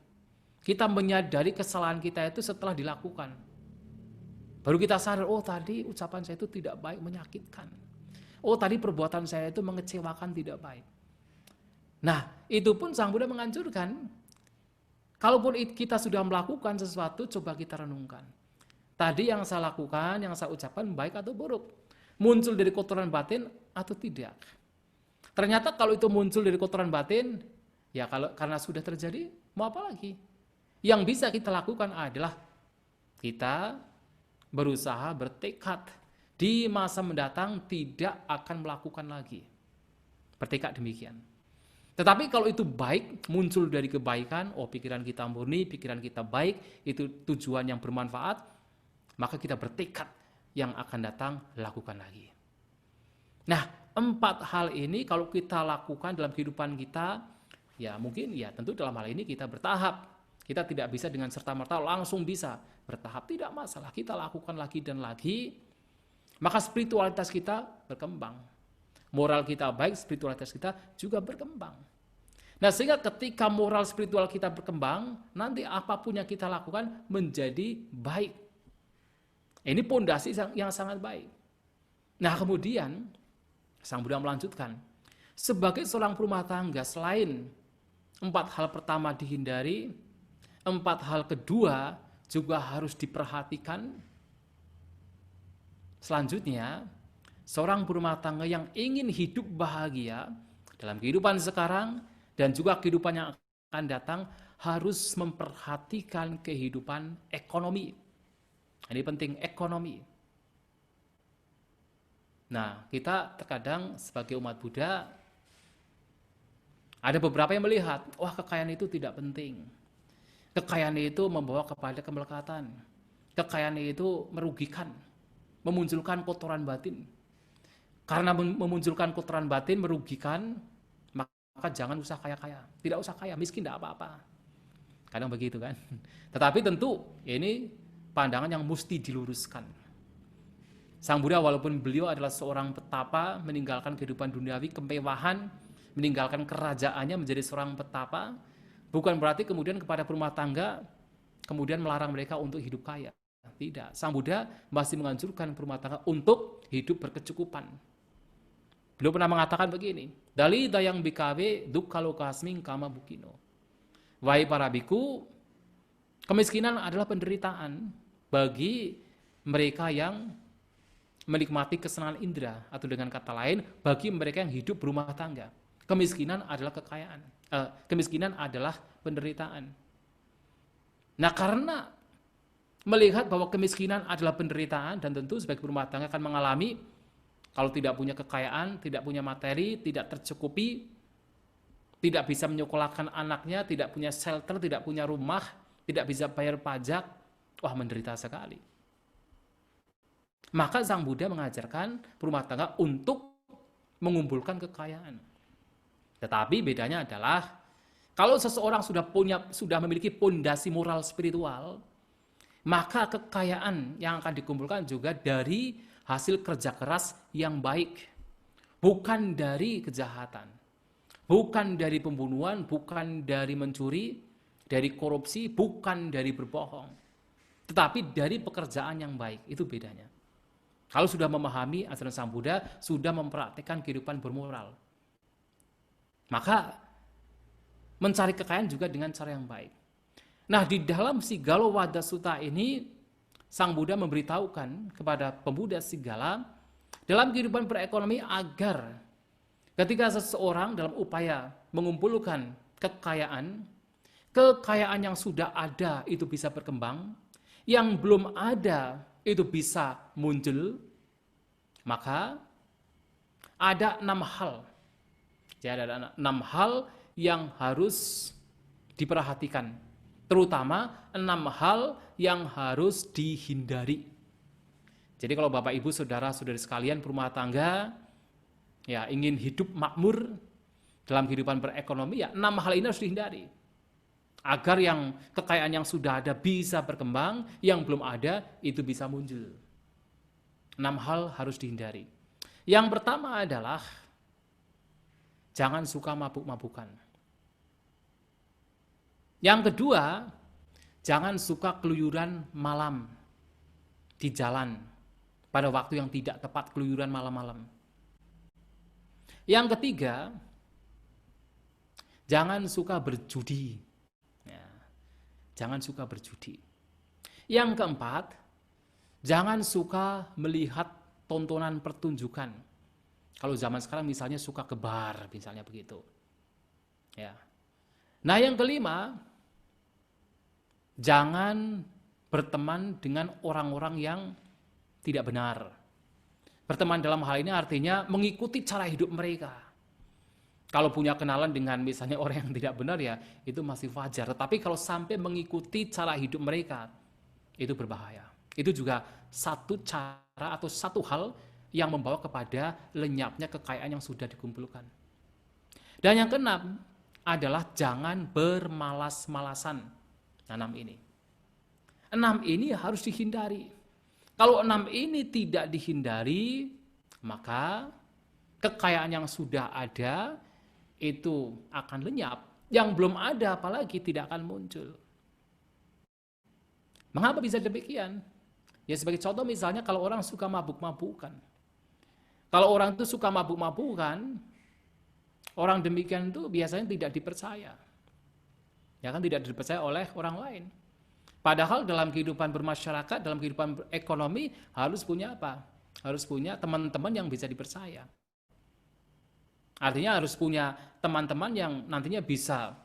kita menyadari kesalahan kita itu setelah dilakukan. Baru kita sadar, oh tadi ucapan saya itu tidak baik, menyakitkan. Oh tadi perbuatan saya itu mengecewakan, tidak baik. Nah itu pun Sang Buddha menganjurkan, kalaupun kita sudah melakukan sesuatu, coba kita renungkan. Tadi yang saya lakukan, yang saya ucapkan baik atau buruk? Muncul dari kotoran batin atau tidak? Ternyata kalau itu muncul dari kotoran batin, ya kalau karena sudah terjadi, mau apa lagi? Yang bisa kita lakukan adalah kita berusaha, bertekad di masa mendatang tidak akan melakukan lagi. Bertekad demikian. Tetapi kalau itu baik, muncul dari kebaikan, oh pikiran kita murni, pikiran kita baik, itu tujuan yang bermanfaat, maka kita bertekad yang akan datang, lakukan lagi. Nah, 4 hal ini kalau kita lakukan dalam kehidupan kita, ya mungkin ya tentu dalam hal ini kita bertahap. Kita tidak bisa dengan serta-merta langsung bisa bertahap, tidak masalah. Kita lakukan lagi dan lagi, maka spiritualitas kita berkembang. Moral kita baik, spiritualitas kita juga berkembang. Nah sehingga ketika moral spiritual kita berkembang, nanti apapun yang kita lakukan menjadi baik. Ini pondasi yang sangat baik. Nah kemudian Sang Buddha melanjutkan, sebagai seorang perumah tangga, selain 4 hal pertama dihindari, 4 hal kedua juga harus diperhatikan. Selanjutnya, seorang berumah tangga yang ingin hidup bahagia dalam kehidupan sekarang dan juga kehidupan yang akan datang harus memperhatikan kehidupan ekonomi. Ini penting, ekonomi. Nah, kita terkadang sebagai umat Buddha ada beberapa yang melihat, wah kekayaan itu tidak penting. Kekayaan itu membawa kepada kemelekatan. Kekayaan itu merugikan, memunculkan kotoran batin. Karena memunculkan kotoran batin, merugikan, maka jangan usah kaya-kaya. Tidak usah kaya, miskin tidak apa-apa. Kadang begitu kan. Tetapi tentu ini pandangan yang mesti diluruskan. Sang Buddha walaupun beliau adalah seorang petapa, meninggalkan kehidupan duniawi, kemewahan, meninggalkan kerajaannya menjadi seorang petapa, bukan berarti kemudian kepada perumah tangga, kemudian melarang mereka untuk hidup kaya. Tidak, Sang Buddha masih menganjurkan perumah tangga untuk hidup berkecukupan. Beliau pernah mengatakan begini, Dali dayang bikawe dukkalo kasming kama bukino. Wahai para biku, kemiskinan adalah penderitaan bagi mereka yang menikmati kesenangan indera, atau dengan kata lain, bagi mereka yang hidup berumah tangga. Kemiskinan adalah kekayaan, kemiskinan adalah penderitaan. Nah karena melihat bahwa kemiskinan adalah penderitaan, dan tentu sebagai berumah tangga akan mengalami, kalau tidak punya kekayaan, tidak punya materi, tidak tercukupi, tidak bisa menyekolahkan anaknya, tidak punya shelter, tidak punya rumah, tidak bisa bayar pajak, wah menderita sekali. Maka Sang Buddha mengajarkan berumah tangga untuk mengumpulkan kekayaan. Tetapi bedanya adalah, kalau seseorang sudah memiliki pondasi moral spiritual, maka kekayaan yang akan dikumpulkan juga dari hasil kerja keras yang baik, bukan dari kejahatan, bukan dari pembunuhan, bukan dari mencuri, dari korupsi, bukan dari berbohong, tetapi dari pekerjaan yang baik. Itu bedanya. Kalau sudah memahami ajaran Sang Buddha, sudah mempraktikkan kehidupan bermoral, maka mencari kekayaan juga dengan cara yang baik. Nah, di dalam Sigalo Wada Sutta ini, Sang Buddha memberitahukan kepada pemuda Sigala dalam kehidupan berekonomi agar ketika seseorang dalam upaya mengumpulkan kekayaan, kekayaan yang sudah ada itu bisa berkembang, yang belum ada itu bisa muncul, maka ada 6 hal. Jadi ada 6 hal yang harus diperhatikan, terutama 6 hal yang harus dihindari. Jadi kalau Bapak Ibu saudara-saudari sekalian berumah tangga, ya ingin hidup makmur dalam kehidupan berekonomi, ya 6 hal ini harus dihindari. Agar yang kekayaan yang sudah ada bisa berkembang, yang belum ada itu bisa muncul. 6 hal harus dihindari. Yang pertama adalah jangan suka mabuk-mabukan. Yang kedua, jangan suka keluyuran malam di jalan pada waktu yang tidak tepat, keluyuran malam-malam. Yang ketiga, jangan suka berjudi. Jangan suka berjudi. Yang keempat, jangan suka melihat tontonan pertunjukan. Kalau zaman sekarang misalnya suka ke bar, misalnya begitu. Ya. Nah, yang kelima, jangan berteman dengan orang-orang yang tidak benar. Berteman dalam hal ini artinya mengikuti cara hidup mereka. Kalau punya kenalan dengan misalnya orang yang tidak benar, ya itu masih wajar. Tetapi kalau sampai mengikuti cara hidup mereka, itu berbahaya. Itu juga satu cara atau satu hal yang membawa kepada lenyapnya kekayaan yang sudah dikumpulkan. Dan yang keenam adalah jangan bermalas-malasan. 6 ini. 6 ini harus dihindari. Kalau 6 ini tidak dihindari, maka kekayaan yang sudah ada itu akan lenyap, yang belum ada apalagi tidak akan muncul. Mengapa bisa demikian? Ya sebagai contoh misalnya kalau orang suka mabuk-mabukan. Kalau orang itu suka mabuk-mabukan, orang demikian itu biasanya tidak dipercaya. Ya kan, tidak dipercaya oleh orang lain. Padahal dalam kehidupan bermasyarakat, dalam kehidupan ekonomi harus punya apa? Harus punya teman-teman yang bisa dipercaya. Artinya harus punya teman-teman yang nantinya bisa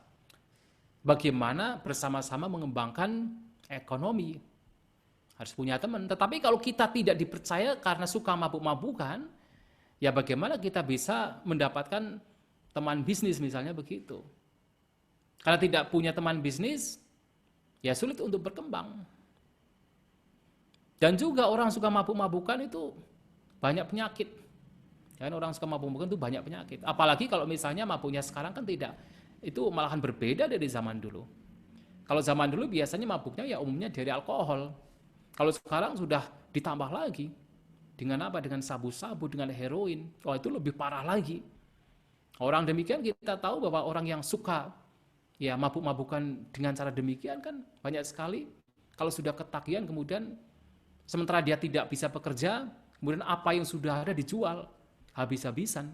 bagaimana bersama-sama mengembangkan ekonomi. Harus punya teman. Tetapi kalau kita tidak dipercaya karena suka mabuk-mabukan, ya bagaimana kita bisa mendapatkan teman bisnis misalnya begitu. Karena tidak punya teman bisnis, ya sulit untuk berkembang. Dan juga orang suka mabuk-mabukan itu banyak penyakit. Dan orang suka mabuk-mabukan itu banyak penyakit. Apalagi kalau misalnya mabuknya sekarang kan tidak, itu malahan berbeda dari zaman dulu. Kalau zaman dulu biasanya mabuknya ya umumnya dari alkohol. Kalau sekarang sudah ditambah lagi. Dengan apa? Dengan sabu-sabu, dengan heroin. Oh, itu lebih parah lagi. Orang demikian kita tahu bahwa orang yang suka ya mabuk-mabukan dengan cara demikian kan banyak sekali. Kalau sudah ketagihan kemudian sementara dia tidak bisa bekerja, kemudian apa yang sudah ada dijual habis-habisan.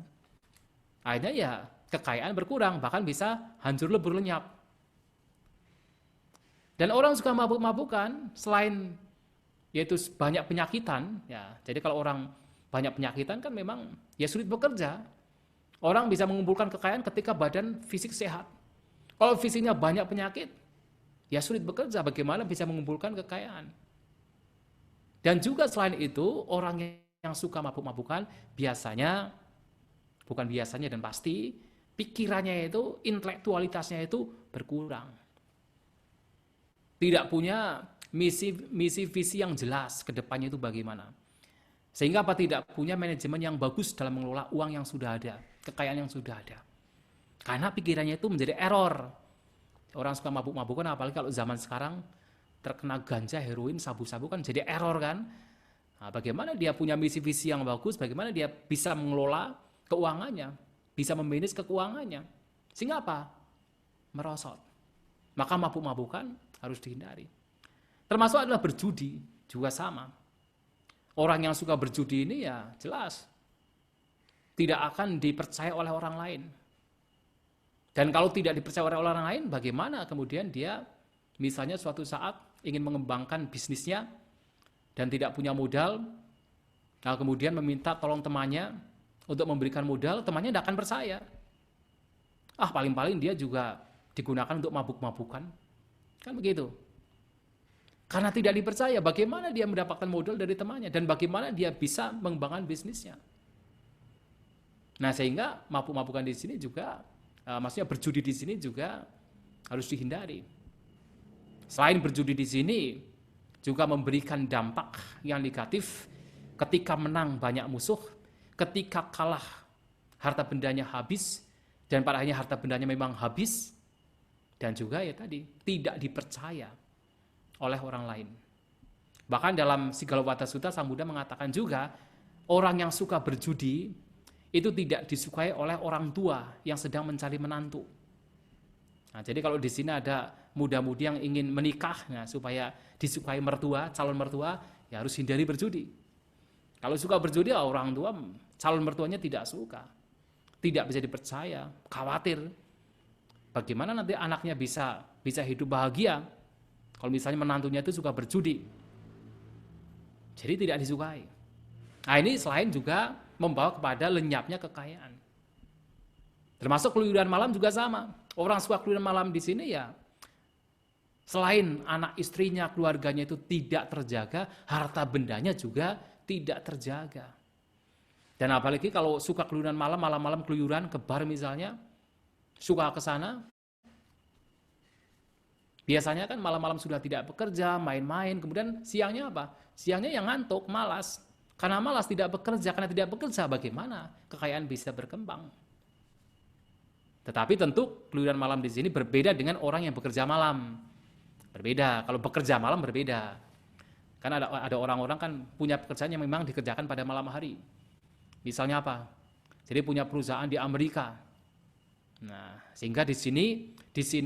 Akhirnya ya kekayaan berkurang, bahkan bisa hancur lebur lenyap. Dan orang suka mabuk-mabukan selain yaitu banyak penyakitan, ya. Jadi kalau orang banyak penyakitan kan memang ya sulit bekerja. Orang bisa mengumpulkan kekayaan ketika badan fisik sehat. Kalau fisiknya banyak penyakit, ya sulit bekerja. Bagaimana bisa mengumpulkan kekayaan? Dan juga selain itu, orang yang suka mabuk-mabukan biasanya, bukan biasanya dan pasti, pikirannya itu, intelektualitasnya itu berkurang. Tidak punya misi visi yang jelas ke depannya itu bagaimana. Sehingga apa, tidak punya manajemen yang bagus dalam mengelola uang yang sudah ada, kekayaan yang sudah ada. Karena pikirannya itu menjadi error. Orang suka mabuk-mabukan, apalagi kalau zaman sekarang terkena ganja, heroin, sabu-sabu kan jadi error kan. Nah, bagaimana dia punya misi visi yang bagus, bagaimana dia bisa mengelola keuangannya, bisa memanage keuangannya. Sehingga apa? Merosot. Maka mabuk-mabukan harus dihindari. Termasuk adalah berjudi, juga sama. Orang yang suka berjudi ini ya jelas tidak akan dipercaya oleh orang lain. Dan kalau tidak dipercaya oleh orang lain, bagaimana kemudian dia misalnya suatu saat ingin mengembangkan bisnisnya dan tidak punya modal, nah kemudian meminta tolong temannya untuk memberikan modal, temannya tidak akan percaya. Paling-paling dia juga digunakan untuk mabuk-mabukan. Kan begitu. Karena tidak dipercaya, bagaimana dia mendapatkan modal dari temannya dan bagaimana dia bisa mengembangkan bisnisnya. Nah, sehingga mabuk-mabukan di sini juga, maksudnya berjudi di sini juga harus dihindari. Selain berjudi di sini, juga memberikan dampak yang negatif. Ketika menang banyak musuh, ketika kalah harta bendanya habis, dan pada akhirnya harta bendanya memang habis, dan juga ya tadi tidak dipercaya oleh orang lain. Bahkan dalam Sigalowata Sutta Sang Buddha mengatakan juga orang yang suka berjudi itu tidak disukai oleh orang tua yang sedang mencari menantu. Nah, jadi kalau di sini ada muda-mudi yang ingin menikah, nah, supaya disukai mertua, calon mertua, ya harus hindari berjudi. Kalau suka berjudi, orang tua, calon mertuanya tidak suka, tidak bisa dipercaya, khawatir. Bagaimana nanti anaknya bisa hidup bahagia kalau misalnya menantunya itu suka berjudi. Jadi tidak disukai. Nah, ini selain juga membawa kepada lenyapnya kekayaan. Termasuk keluyuran malam juga sama. Orang suka keluyuran malam di sini ya selain anak istrinya, keluarganya itu tidak terjaga, harta bendanya juga tidak terjaga. Dan apalagi kalau suka keluyuran malam, malam-malam keluyuran ke bar misalnya, suka ke sana, biasanya kan malam-malam sudah tidak bekerja, main-main, kemudian siangnya apa? Siangnya yang ngantuk, malas. Karena malas tidak bekerja, karena tidak bekerja, bagaimana kekayaan bisa berkembang? Tetapi tentu keluyuran malam di sini berbeda dengan orang yang bekerja malam. Berbeda, kalau bekerja malam berbeda. Karena ada orang-orang kan punya pekerjaan yang memang dikerjakan pada malam hari. Misalnya apa? Jadi punya perusahaan di Amerika. Nah, sehingga di sini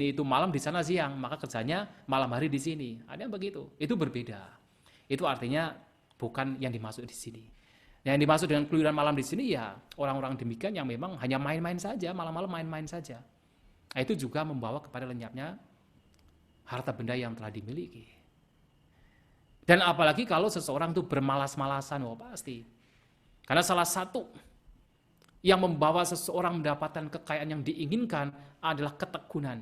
itu malam, di sana siang, maka kerjanya malam hari di sini. Ada yang begitu. Itu berbeda. Itu artinya bukan yang dimaksud di sini. Yang dimaksud dengan keluyuran malam di sini ya orang-orang demikian yang memang hanya main-main saja, malam-malam main-main saja. Nah, itu juga membawa kepada lenyapnya harta benda yang telah dimiliki. Dan apalagi kalau seseorang itu bermalas-malasan, pasti. Karena salah satu yang membawa seseorang mendapatkan kekayaan yang diinginkan adalah ketekunan.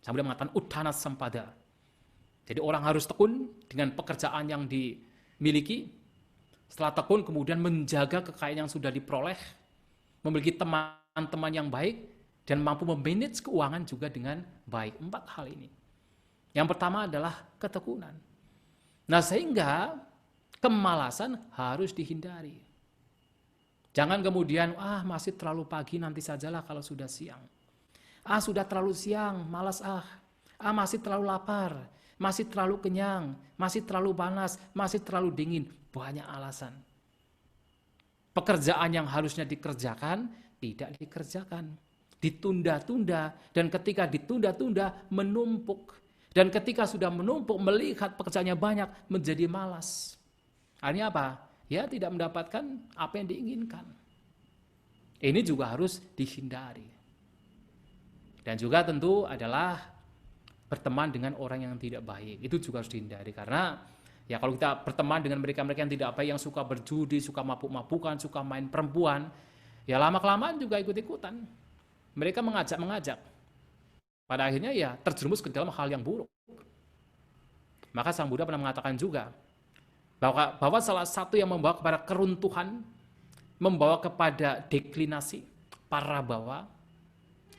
Sambil mengatakan uddhana sampada. Jadi orang harus tekun dengan pekerjaan yang dimiliki. Setelah tekun kemudian menjaga kekayaan yang sudah diperoleh, memiliki teman-teman yang baik, dan mampu memanage keuangan juga dengan baik. 4 hal ini. Yang pertama adalah ketekunan. Nah, sehingga kemalasan harus dihindari. Jangan kemudian, masih terlalu pagi, nanti sajalah kalau sudah siang. Sudah terlalu siang, malas masih terlalu lapar, masih terlalu kenyang, masih terlalu panas, masih terlalu dingin. Banyak alasan. Pekerjaan yang harusnya dikerjakan, tidak dikerjakan. Ditunda-tunda, dan ketika ditunda-tunda, menumpuk. Dan ketika sudah menumpuk, melihat pekerjaannya banyak, menjadi malas. Artinya apa? Ya tidak mendapatkan apa yang diinginkan. Ini juga harus dihindari. Dan juga tentu adalah berteman dengan orang yang tidak baik. Itu juga harus dihindari. Karena ya kalau kita berteman dengan mereka-mereka yang tidak baik, yang suka berjudi, suka mabuk-mabukan, suka main perempuan, ya lama-kelamaan juga ikut-ikutan. Mereka mengajak-mengajak. Pada akhirnya ya terjerumus ke dalam hal yang buruk. Maka Sang Buddha pernah mengatakan juga bahwa salah satu yang membawa kepada keruntuhan, membawa kepada deklinasi para bawa,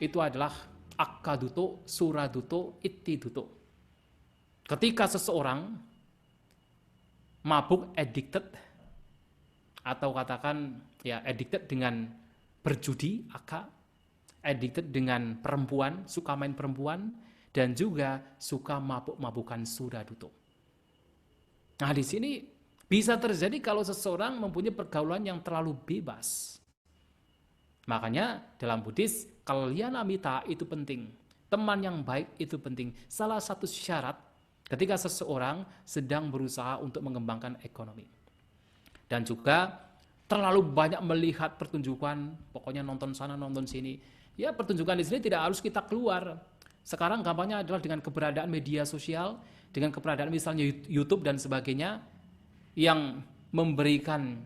itu adalah akkaduto, suraduto, ittiduto. Ketika seseorang mabuk, addicted, atau katakan ya addicted dengan berjudi, addicted dengan perempuan, suka main perempuan, dan juga suka mabuk-mabukan suraduto. Nah, di sini bisa terjadi kalau seseorang mempunyai pergaulan yang terlalu bebas. Makanya dalam Buddhis, kalyanamita itu penting. Teman yang baik itu penting. Salah satu syarat ketika seseorang sedang berusaha untuk mengembangkan ekonomi. Dan juga terlalu banyak melihat pertunjukan, pokoknya nonton sana, nonton sini. Ya pertunjukan di sini tidak harus kita keluar. Sekarang gampangnya adalah dengan keberadaan media sosial, dengan keberadaan misalnya YouTube dan sebagainya, yang memberikan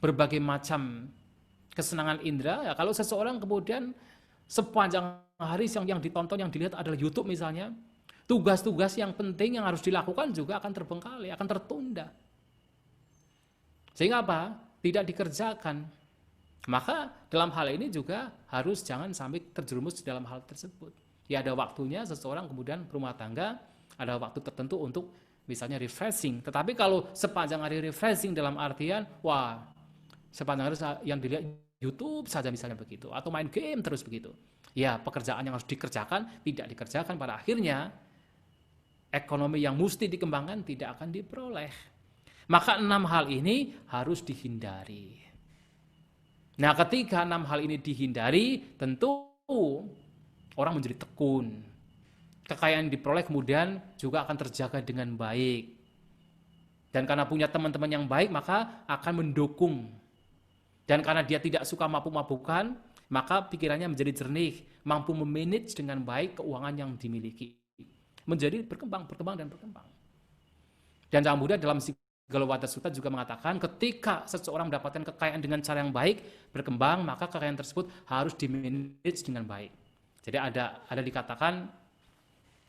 berbagai macam kesenangan indera. Ya, kalau seseorang kemudian sepanjang hari yang ditonton, yang dilihat adalah YouTube misalnya, tugas-tugas yang penting yang harus dilakukan juga akan terbengkalai, akan tertunda. Sehingga apa? Tidak dikerjakan. Maka dalam hal ini juga harus jangan sampai terjerumus dalam hal tersebut. Ya ada waktunya seseorang kemudian berumah tangga, ada waktu tertentu untuk misalnya refreshing. Tetapi kalau sepanjang hari refreshing dalam artian, wah sepanjang hari yang dilihat YouTube saja misalnya begitu, atau main game terus begitu. Ya pekerjaan yang harus dikerjakan tidak dikerjakan, pada akhirnya ekonomi yang mesti dikembangkan tidak akan diperoleh. Maka 6 hal ini harus dihindari. Nah ketika 6 hal ini dihindari, tentu orang menjadi tekun. Kekayaan yang diperoleh kemudian juga akan terjaga dengan baik. Dan karena punya teman-teman yang baik, maka akan mendukung. Dan karena dia tidak suka mabuk-mabukan, maka pikirannya menjadi jernih, mampu memanage dengan baik keuangan yang dimiliki. Menjadi berkembang dan berkembang. Dan Sang Buddha dalam Sigalowada Sutta juga mengatakan, ketika seseorang mendapatkan kekayaan dengan cara yang baik, berkembang, maka kekayaan tersebut harus dimanage dengan baik. Jadi ada dikatakan,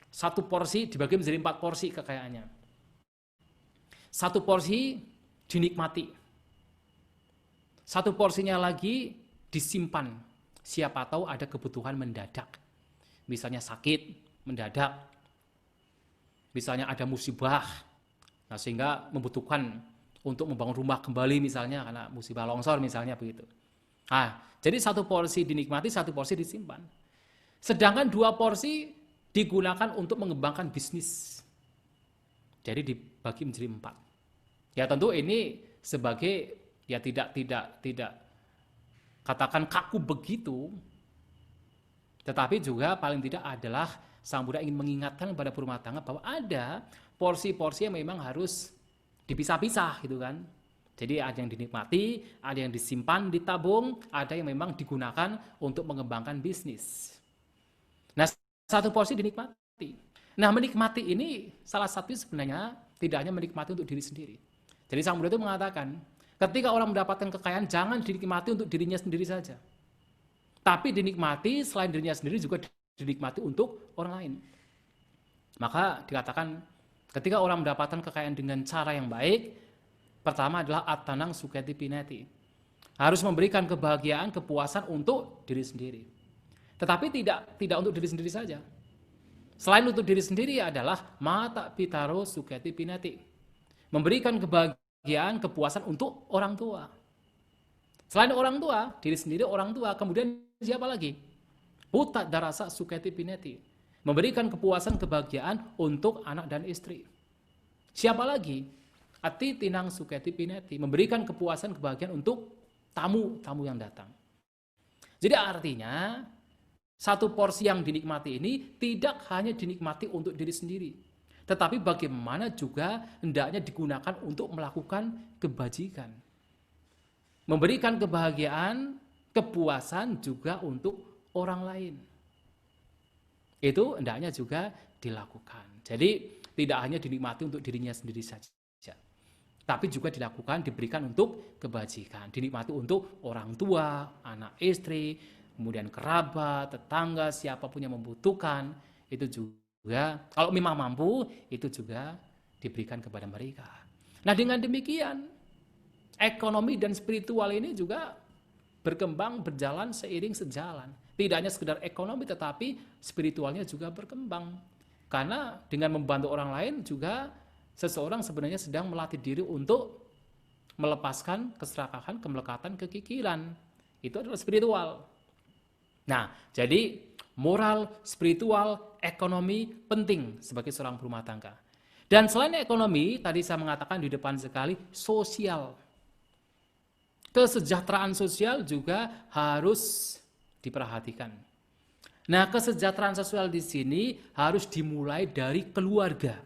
satu porsi dibagi menjadi 4 porsi kekayaannya. Satu porsi dinikmati. Satu porsinya lagi disimpan. Siapa tahu ada kebutuhan mendadak. Misalnya sakit mendadak. Misalnya ada musibah. Nah, sehingga membutuhkan untuk membangun rumah kembali misalnya karena musibah longsor misalnya begitu. Nah, jadi satu porsi dinikmati, satu porsi disimpan. Sedangkan 2 porsi digunakan untuk mengembangkan bisnis. Jadi dibagi menjadi 4. Ya tentu ini sebagai ya tidak katakan kaku begitu, tetapi juga paling tidak adalah Sang Buddha ingin mengingatkan kepada berumah tangga bahwa ada porsi-porsi yang memang harus dipisah-pisah gitu kan. Jadi ada yang dinikmati, ada yang disimpan, ditabung, ada yang memang digunakan untuk mengembangkan bisnis. Nah, satu porsi dinikmati. Nah, menikmati ini salah satu sebenarnya tidak hanya menikmati untuk diri sendiri. Jadi Sang Buddha itu mengatakan, ketika orang mendapatkan kekayaan, jangan dinikmati untuk dirinya sendiri saja. Tapi dinikmati selain dirinya sendiri juga dinikmati untuk orang lain. Maka dikatakan, ketika orang mendapatkan kekayaan dengan cara yang baik, pertama adalah attanang suketi pineti. Harus memberikan kebahagiaan, kepuasan untuk diri sendiri. Tetapi tidak untuk diri sendiri saja. Selain untuk diri sendiri adalah mata pitaro suketi pinati. Memberikan kebahagiaan, kepuasan untuk orang tua. Selain orang tua, diri sendiri orang tua, kemudian siapa lagi? Putra darasa suketi pinati. Memberikan kepuasan, kebahagiaan untuk anak dan istri. Siapa lagi? Ati tinang suketi pinati. Memberikan kepuasan, kebahagiaan untuk tamu yang datang. Jadi artinya, satu porsi yang dinikmati ini tidak hanya dinikmati untuk diri sendiri, tetapi bagaimana juga hendaknya digunakan untuk melakukan kebajikan. Memberikan kebahagiaan, kepuasan juga untuk orang lain. Itu hendaknya juga dilakukan. Jadi tidak hanya dinikmati untuk dirinya sendiri saja, tapi juga dilakukan, diberikan untuk kebajikan. Dinikmati untuk orang tua, anak istri, kemudian kerabat, tetangga, siapapun yang membutuhkan, itu juga, kalau memang mampu, itu juga diberikan kepada mereka. Nah dengan demikian, ekonomi dan spiritual ini juga berkembang, berjalan seiring sejalan. Tidak hanya sekedar ekonomi, tetapi spiritualnya juga berkembang. Karena dengan membantu orang lain juga, seseorang sebenarnya sedang melatih diri untuk melepaskan keserakahan, kemelekatan, kekikiran. Itu adalah spiritual. Nah, jadi moral, spiritual, ekonomi penting sebagai seorang berumah tangga. Dan selain ekonomi, tadi saya mengatakan di depan sekali, sosial. Kesejahteraan sosial juga harus diperhatikan. Nah, kesejahteraan sosial di sini harus dimulai dari keluarga.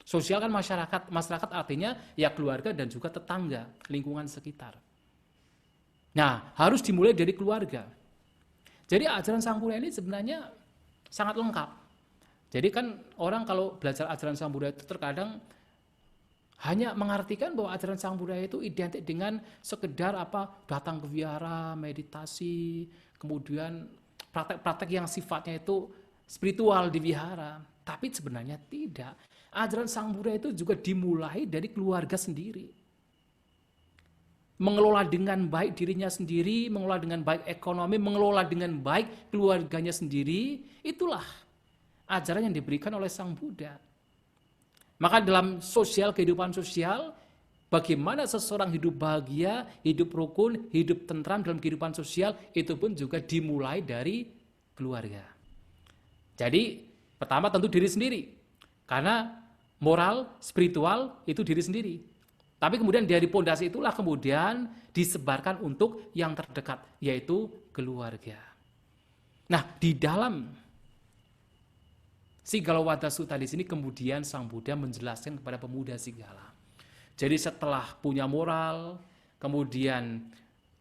Sosial kan masyarakat artinya ya keluarga dan juga tetangga, lingkungan sekitar. Nah, harus dimulai dari keluarga. Jadi ajaran Sang Buddha ini sebenarnya sangat lengkap. Jadi kan orang kalau belajar ajaran Sang Buddha itu terkadang hanya mengartikan bahwa ajaran Sang Buddha itu identik dengan sekedar datang ke wihara, meditasi, kemudian praktek-praktek yang sifatnya itu spiritual di wihara. Tapi sebenarnya tidak. Ajaran Sang Buddha itu juga dimulai dari keluarga sendiri. Mengelola dengan baik dirinya sendiri, mengelola dengan baik ekonomi, mengelola dengan baik keluarganya sendiri, itulah ajaran yang diberikan oleh Sang Buddha. Maka dalam kehidupan sosial, bagaimana seseorang hidup bahagia, hidup rukun, hidup tentram dalam kehidupan sosial, itu pun juga dimulai dari keluarga. Jadi, pertama tentu diri sendiri. Karena moral, spiritual, itu diri sendiri. Tapi kemudian dari pondasi itulah kemudian disebarkan untuk yang terdekat, yaitu keluarga. Nah, di dalam Sigala Sutta di sini kemudian Sang Buddha menjelaskan kepada pemuda Sigala. Jadi setelah punya moral, kemudian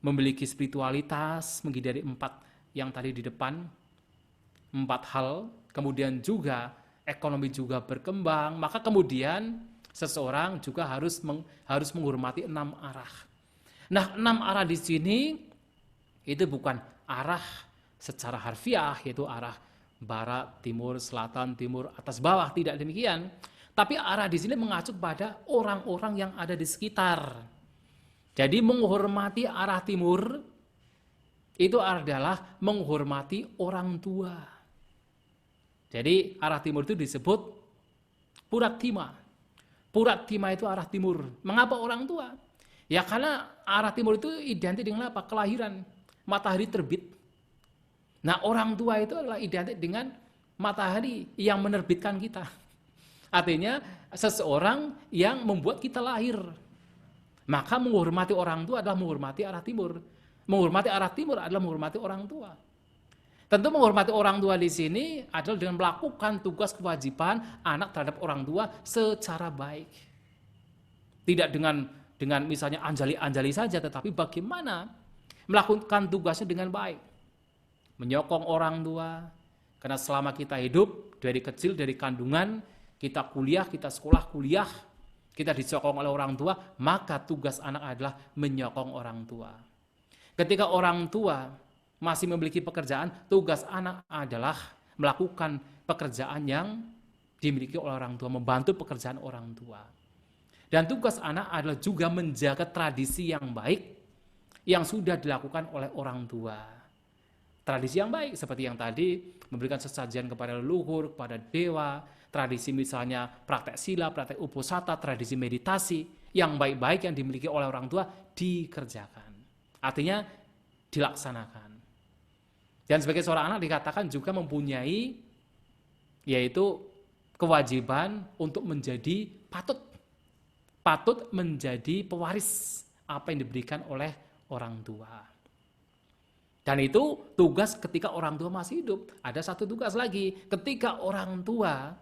memiliki spiritualitas, menghindari 4 yang tadi di depan, 4 hal, kemudian juga ekonomi juga berkembang, maka kemudian seseorang juga harus menghormati 6 arah. Nah, 6 arah di sini itu bukan arah secara harfiah, yaitu arah barat, timur, selatan, timur, atas, bawah, tidak demikian. Tapi arah di sini mengacu pada orang-orang yang ada di sekitar. Jadi menghormati arah timur itu adalah menghormati orang tua. Jadi arah timur itu disebut Purattima. Purattima itu arah timur. Mengapa orang tua? Ya karena arah timur itu identik dengan apa? Kelahiran, matahari terbit. Nah, orang tua itu adalah identik dengan matahari yang menerbitkan kita. Artinya seseorang yang membuat kita lahir. Maka menghormati orang tua adalah menghormati arah timur. Menghormati arah timur adalah menghormati orang tua. Tentu menghormati orang tua di sini adalah dengan melakukan tugas kewajiban anak terhadap orang tua secara baik. Tidak dengan misalnya anjali-anjali saja, tetapi bagaimana melakukan tugasnya dengan baik. Menyokong orang tua, karena selama kita hidup dari kecil, dari kandungan, kita kuliah, kita sekolah kuliah, kita disokong oleh orang tua, maka tugas anak adalah menyokong orang tua. Ketika orang tua masih memiliki pekerjaan, tugas anak adalah melakukan pekerjaan yang dimiliki oleh orang tua, membantu pekerjaan orang tua. Dan tugas anak adalah juga menjaga tradisi yang baik yang sudah dilakukan oleh orang tua. Tradisi yang baik seperti yang tadi, memberikan sesajian kepada leluhur, kepada dewa, tradisi misalnya praktek sila, praktek uposatha, tradisi meditasi, yang baik-baik yang dimiliki oleh orang tua dikerjakan. Artinya dilaksanakan. Dan sebagai seorang anak dikatakan juga mempunyai yaitu kewajiban untuk menjadi patut menjadi pewaris apa yang diberikan oleh orang tua. Dan itu tugas ketika orang tua masih hidup. Ada satu tugas lagi, ketika orang tua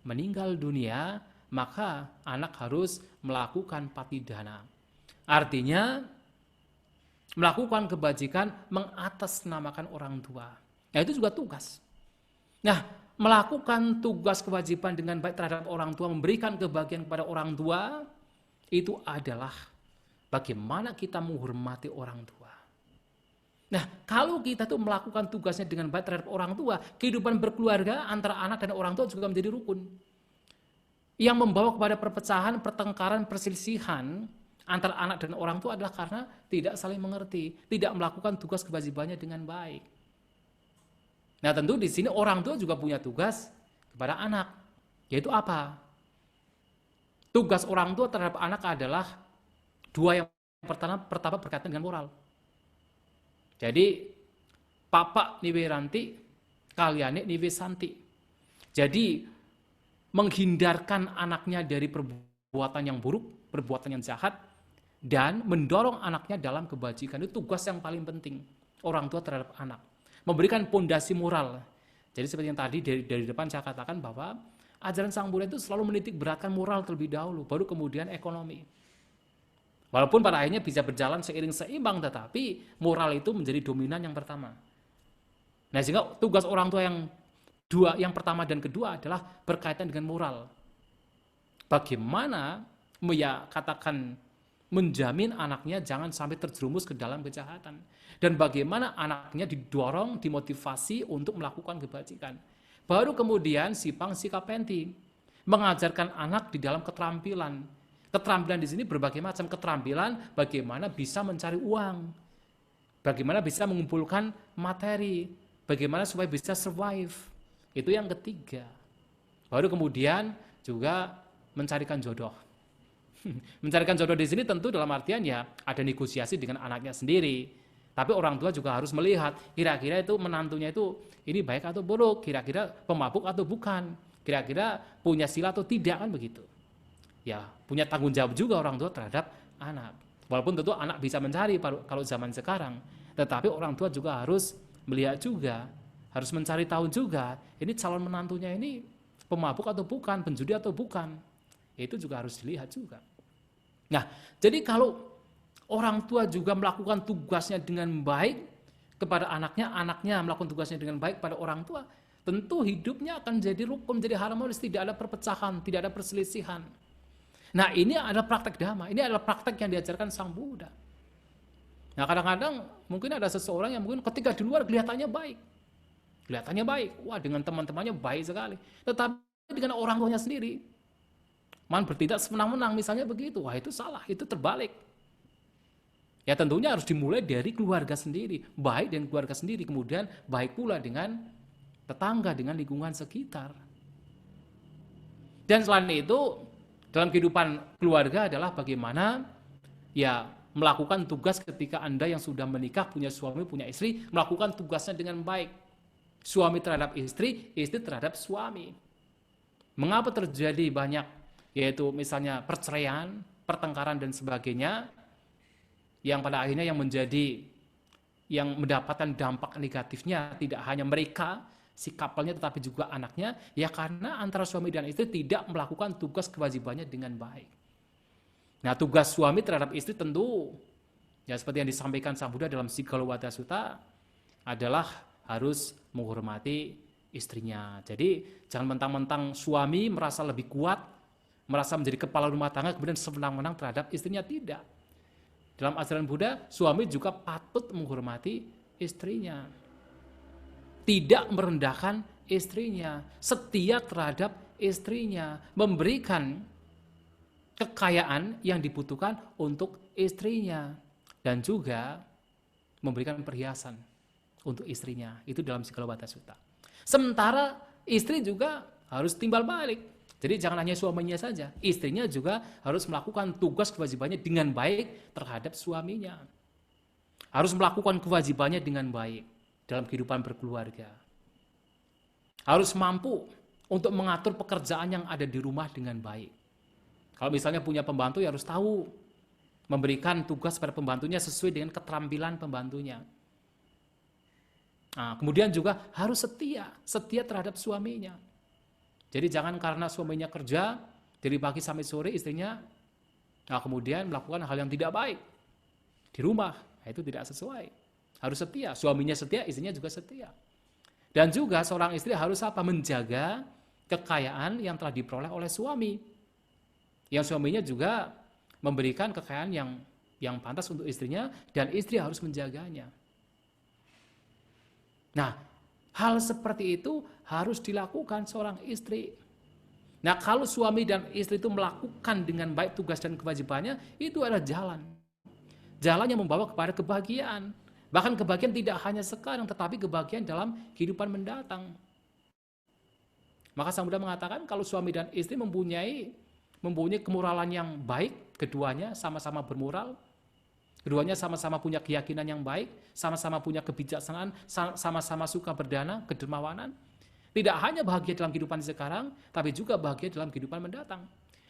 meninggal dunia, maka anak harus melakukan patidana. Artinya melakukan kebajikan mengatasnamakan orang tua. Nah, itu juga tugas. Nah, melakukan tugas kewajiban dengan baik terhadap orang tua, memberikan kebahagiaan kepada orang tua, itu adalah bagaimana kita menghormati orang tua. Nah, kalau kita tuh melakukan tugasnya dengan baik terhadap orang tua, kehidupan berkeluarga antara anak dan orang tua juga menjadi rukun. Yang membawa kepada perpecahan, pertengkaran, perselisihan antara anak dan orang tua adalah karena tidak saling mengerti, tidak melakukan tugas kewajibannya dengan baik. Nah, tentu di sini orang tua juga punya tugas kepada anak, yaitu apa? Tugas orang tua terhadap anak adalah 2 yang pertama berkaitan dengan moral. Jadi, papa niwe ranti, kaliane niwe santi. Jadi, menghindarkan anaknya dari perbuatan yang buruk, perbuatan yang jahat, dan mendorong anaknya dalam kebajikan. Itu tugas yang paling penting orang tua terhadap anak. Memberikan pondasi moral. Jadi seperti yang tadi dari depan saya katakan bahwa ajaran Sang Buddha itu selalu menitik beratkan moral terlebih dahulu, baru kemudian ekonomi. Walaupun pada akhirnya bisa berjalan seiring seimbang, tetapi moral itu menjadi dominan yang pertama. Nah, sehingga tugas orang tua yang pertama dan kedua adalah berkaitan dengan moral. Bagaimana katakan menjamin anaknya jangan sampai terjerumus ke dalam kejahatan, dan bagaimana anaknya didorong, dimotivasi untuk melakukan kebajikan. Baru kemudian Sipang Sikapenti mengajarkan anak di dalam keterampilan. Keterampilan di sini berbagai macam keterampilan, bagaimana bisa mencari uang, bagaimana bisa mengumpulkan materi, bagaimana supaya bisa survive. Itu yang ketiga. Baru kemudian juga mencarikan jodoh. Mencarikan jodoh di sini tentu dalam artian ya ada negosiasi dengan anaknya sendiri. Tapi orang tua juga harus melihat kira-kira itu menantunya itu ini baik atau buruk, kira-kira pemabuk atau bukan, kira-kira punya sila atau tidak, kan begitu. Ya, punya tanggung jawab juga orang tua terhadap anak. Walaupun tentu anak bisa mencari kalau zaman sekarang, tetapi orang tua juga harus melihat juga, harus mencari tahu juga, ini calon menantunya ini pemabuk atau bukan, penjudi atau bukan. Itu juga harus dilihat juga. Nah, jadi kalau orang tua juga melakukan tugasnya dengan baik kepada anaknya, anaknya melakukan tugasnya dengan baik pada orang tua, tentu hidupnya akan jadi rukun, jadi harmonis, tidak ada perpecahan, tidak ada perselisihan. Nah, ini adalah praktek dhamma, ini adalah praktek yang diajarkan Sang Buddha. Nah, kadang-kadang mungkin ada seseorang yang mungkin ketika di luar kelihatannya baik, wah dengan teman-temannya baik sekali, tetapi dengan orang tuanya sendiri, bertindak semenang-menang misalnya begitu, wah itu salah, itu terbalik. Ya tentunya harus dimulai dari keluarga sendiri, baik dengan keluarga sendiri, kemudian baik pula dengan tetangga, dengan lingkungan sekitar. Dan selain itu, dalam kehidupan keluarga adalah bagaimana ya melakukan tugas ketika Anda yang sudah menikah, punya suami, punya istri, melakukan tugasnya dengan baik. Suami terhadap istri, istri terhadap suami. Mengapa terjadi banyak, yaitu misalnya perceraian, pertengkaran dan sebagainya, yang pada akhirnya yang mendapatkan dampak negatifnya tidak hanya mereka, si couple-nya, tetapi juga anaknya, ya karena antara suami dan istri tidak melakukan tugas kewajibannya dengan baik. Nah, tugas suami terhadap istri tentu, ya seperti yang disampaikan Sang Buddha dalam Sigalawatta Sutta, adalah harus menghormati istrinya. Jadi, jangan mentang-mentang suami merasa lebih kuat, merasa menjadi kepala rumah tangga, kemudian semenang-menang terhadap istrinya, tidak. Dalam ajaran Buddha, suami juga patut menghormati istrinya. Tidak merendahkan istrinya, setia terhadap istrinya, memberikan kekayaan yang dibutuhkan untuk istrinya, dan juga memberikan perhiasan untuk istrinya. Itu dalam Sigalawatta Sutta. Sementara istri juga harus timbal balik. Jadi jangan hanya suaminya saja, istrinya juga harus melakukan tugas kewajibannya dengan baik terhadap suaminya. Harus melakukan kewajibannya dengan baik dalam kehidupan berkeluarga. Harus mampu untuk mengatur pekerjaan yang ada di rumah dengan baik. Kalau misalnya punya pembantu, ya harus tahu memberikan tugas pada pembantunya sesuai dengan keterampilan pembantunya. Nah, kemudian juga harus setia terhadap suaminya. Jadi jangan karena suaminya kerja dari pagi sampai sore, istrinya kemudian melakukan hal yang tidak baik di rumah. Nah, itu tidak sesuai. Harus setia, suaminya setia, istrinya juga setia. Dan juga seorang istri harus menjaga kekayaan yang telah diperoleh oleh suami. Yang suaminya juga memberikan kekayaan yang pantas untuk istrinya, dan istri harus menjaganya. Nah, hal seperti itu harus dilakukan seorang istri. Nah, kalau suami dan istri itu melakukan dengan baik tugas dan kewajibannya, itu adalah jalan. Jalan yang membawa kepada kebahagiaan. Bahkan kebahagiaan tidak hanya sekarang, tetapi kebahagiaan dalam kehidupan mendatang. Maka Sang Buddha mengatakan kalau suami dan istri mempunyai kemoralan yang baik, keduanya sama-sama bermoral, keduanya sama-sama punya keyakinan yang baik, sama-sama punya kebijaksanaan, sama-sama suka berdana, kedermawanan, tidak hanya bahagia dalam kehidupan sekarang, tapi juga bahagia dalam kehidupan mendatang.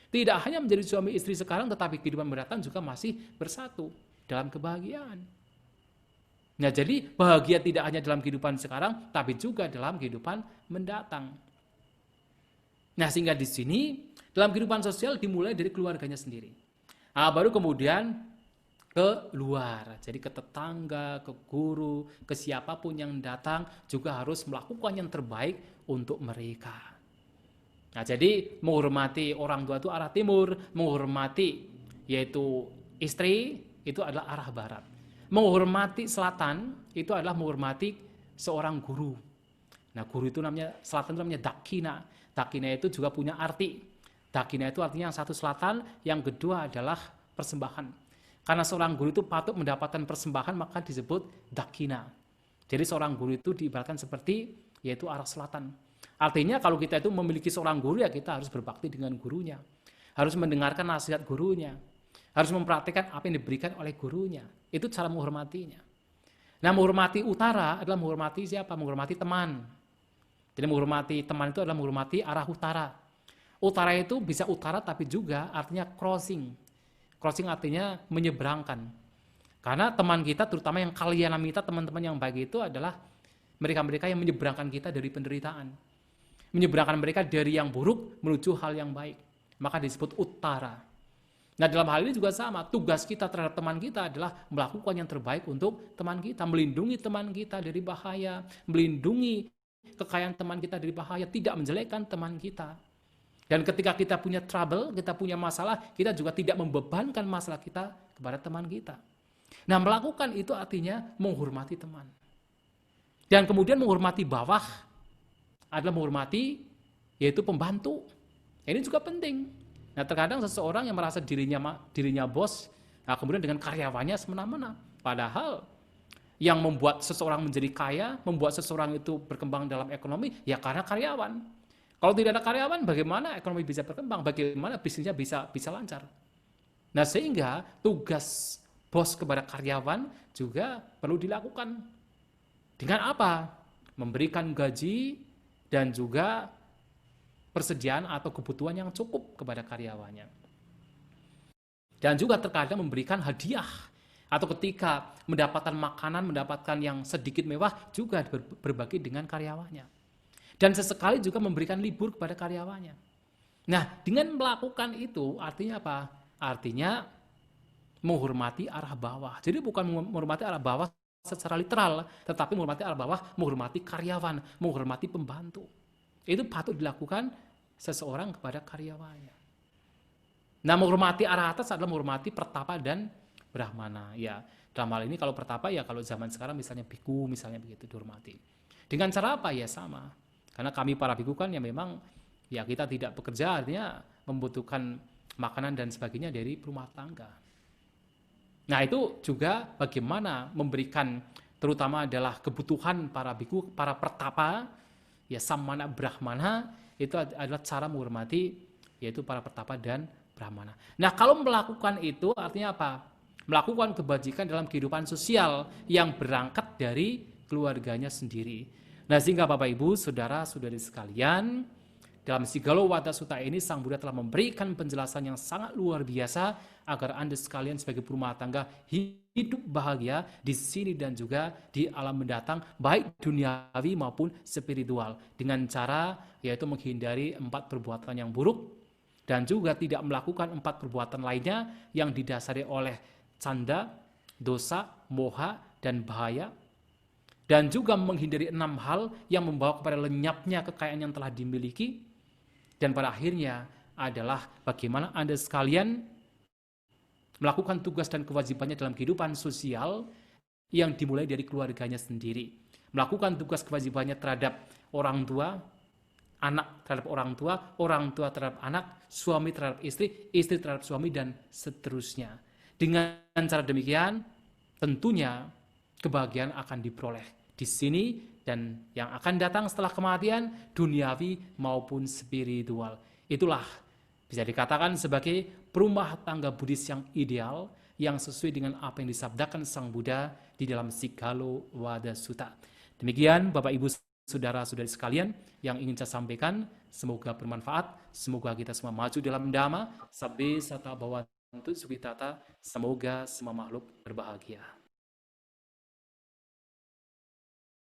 Tidak hanya menjadi suami istri sekarang, tetapi kehidupan mendatang juga masih bersatu dalam kebahagiaan. Nah, jadi bahagia tidak hanya dalam kehidupan sekarang, tapi juga dalam kehidupan mendatang. Nah, sehingga di sini dalam kehidupan sosial dimulai dari keluarganya sendiri. Nah, baru kemudian ke luar, jadi ke tetangga, ke guru, ke siapapun yang datang juga harus melakukan yang terbaik untuk mereka. Nah, jadi menghormati orang tua itu arah timur, menghormati yaitu istri itu adalah arah barat. Menghormati selatan itu adalah menghormati seorang guru. Nah, guru itu namanya selatan itu namanya dakina. Dakina itu juga punya arti. Dakina itu artinya yang satu selatan, yang kedua adalah persembahan. Karena seorang guru itu patut mendapatkan persembahan, maka disebut dakina. Jadi seorang guru itu diibaratkan seperti yaitu arah selatan. Artinya kalau kita itu memiliki seorang guru, ya kita harus berbakti dengan gurunya. Harus mendengarkan nasihat gurunya. Harus mempraktikkan apa yang diberikan oleh gurunya. Itu cara menghormatinya. Nah, menghormati utara adalah menghormati siapa? Menghormati teman. Jadi menghormati teman itu adalah menghormati arah utara. Utara itu bisa utara tapi juga artinya crossing. Crossing artinya menyeberangkan. Karena teman kita, terutama yang kalyanamita, teman-teman yang baik itu adalah mereka-mereka yang menyeberangkan kita dari penderitaan. Menyeberangkan mereka dari yang buruk menuju hal yang baik. Maka disebut utara. Nah, dalam hal ini juga sama, tugas kita terhadap teman kita adalah melakukan yang terbaik untuk teman kita, melindungi teman kita dari bahaya, melindungi kekayaan teman kita dari bahaya, tidak menjelekkan teman kita. Dan ketika kita punya trouble, kita punya masalah, kita juga tidak membebankan masalah kita kepada teman kita. Nah, melakukan itu artinya menghormati teman. Dan kemudian menghormati bawah adalah menghormati yaitu pembantu. Ini juga penting. Nah, terkadang seseorang yang merasa dirinya bos, nah kemudian dengan karyawannya semena-mena. Padahal yang membuat seseorang menjadi kaya, membuat seseorang itu berkembang dalam ekonomi, ya karena karyawan. Kalau tidak ada karyawan, bagaimana ekonomi bisa berkembang? Bagaimana bisnisnya bisa lancar? Nah, sehingga tugas bos kepada karyawan juga perlu dilakukan. Dengan apa? Memberikan gaji dan juga persediaan atau kebutuhan yang cukup kepada karyawannya. Dan juga terkadang memberikan hadiah. Atau ketika mendapatkan makanan, mendapatkan yang sedikit mewah, juga berbagi dengan karyawannya. Dan sesekali juga memberikan libur kepada karyawannya. Nah, dengan melakukan itu artinya apa? Artinya menghormati arah bawah. Jadi bukan menghormati arah bawah secara literal, tetapi menghormati arah bawah, menghormati karyawan, menghormati pembantu. Itu patut dilakukan seseorang kepada karyawannya. Nah, menghormati arah atas adalah menghormati pertapa dan brahmana. Ya, dalam hal ini kalau pertapa ya kalau zaman sekarang misalnya biku misalnya begitu dihormati. Dengan cara apa? Ya sama. Karena kami para biku kan ya memang ya kita tidak bekerja, artinya membutuhkan makanan dan sebagainya dari rumah tangga. Nah, itu juga bagaimana memberikan terutama adalah kebutuhan para biku, para pertapa, ya samana brahmana, itu adalah cara menghormati yaitu para pertapa dan brahmana. Nah, kalau melakukan itu artinya apa? Melakukan kebajikan dalam kehidupan sosial yang berangkat dari keluarganya sendiri. Nah, sehingga Bapak Ibu, saudara-saudari sekalian, dalam Sigalo Wada Sutta ini Sang Buddha telah memberikan penjelasan yang sangat luar biasa agar Anda sekalian sebagai berumah tangga hidup bahagia di sini dan juga di alam mendatang, baik duniawi maupun spiritual, dengan cara yaitu menghindari 4 perbuatan yang buruk dan juga tidak melakukan 4 perbuatan lainnya yang didasari oleh canda, dosa, moha, dan bahaya, dan juga menghindari 6 hal yang membawa kepada lenyapnya kekayaan yang telah dimiliki. Dan pada akhirnya adalah bagaimana Anda sekalian melakukan tugas dan kewajibannya dalam kehidupan sosial yang dimulai dari keluarganya sendiri. Melakukan tugas kewajibannya terhadap orang tua, anak terhadap orang tua terhadap anak, suami terhadap istri, istri terhadap suami, dan seterusnya. Dengan cara demikian, tentunya kebahagiaan akan diperoleh di sini dan yang akan datang setelah kematian, duniawi maupun spiritual. Itulah bisa dikatakan sebagai perumah tangga Buddhis yang ideal, yang sesuai dengan apa yang disabdakan Sang Buddha di dalam Sigalo Wada Sutta. Demikian Bapak Ibu saudara-saudari sekalian yang ingin saya sampaikan. Semoga bermanfaat, semoga kita semua maju dalam dhamma, sabbe sata bhavantu sukhitata, semoga semua makhluk berbahagia.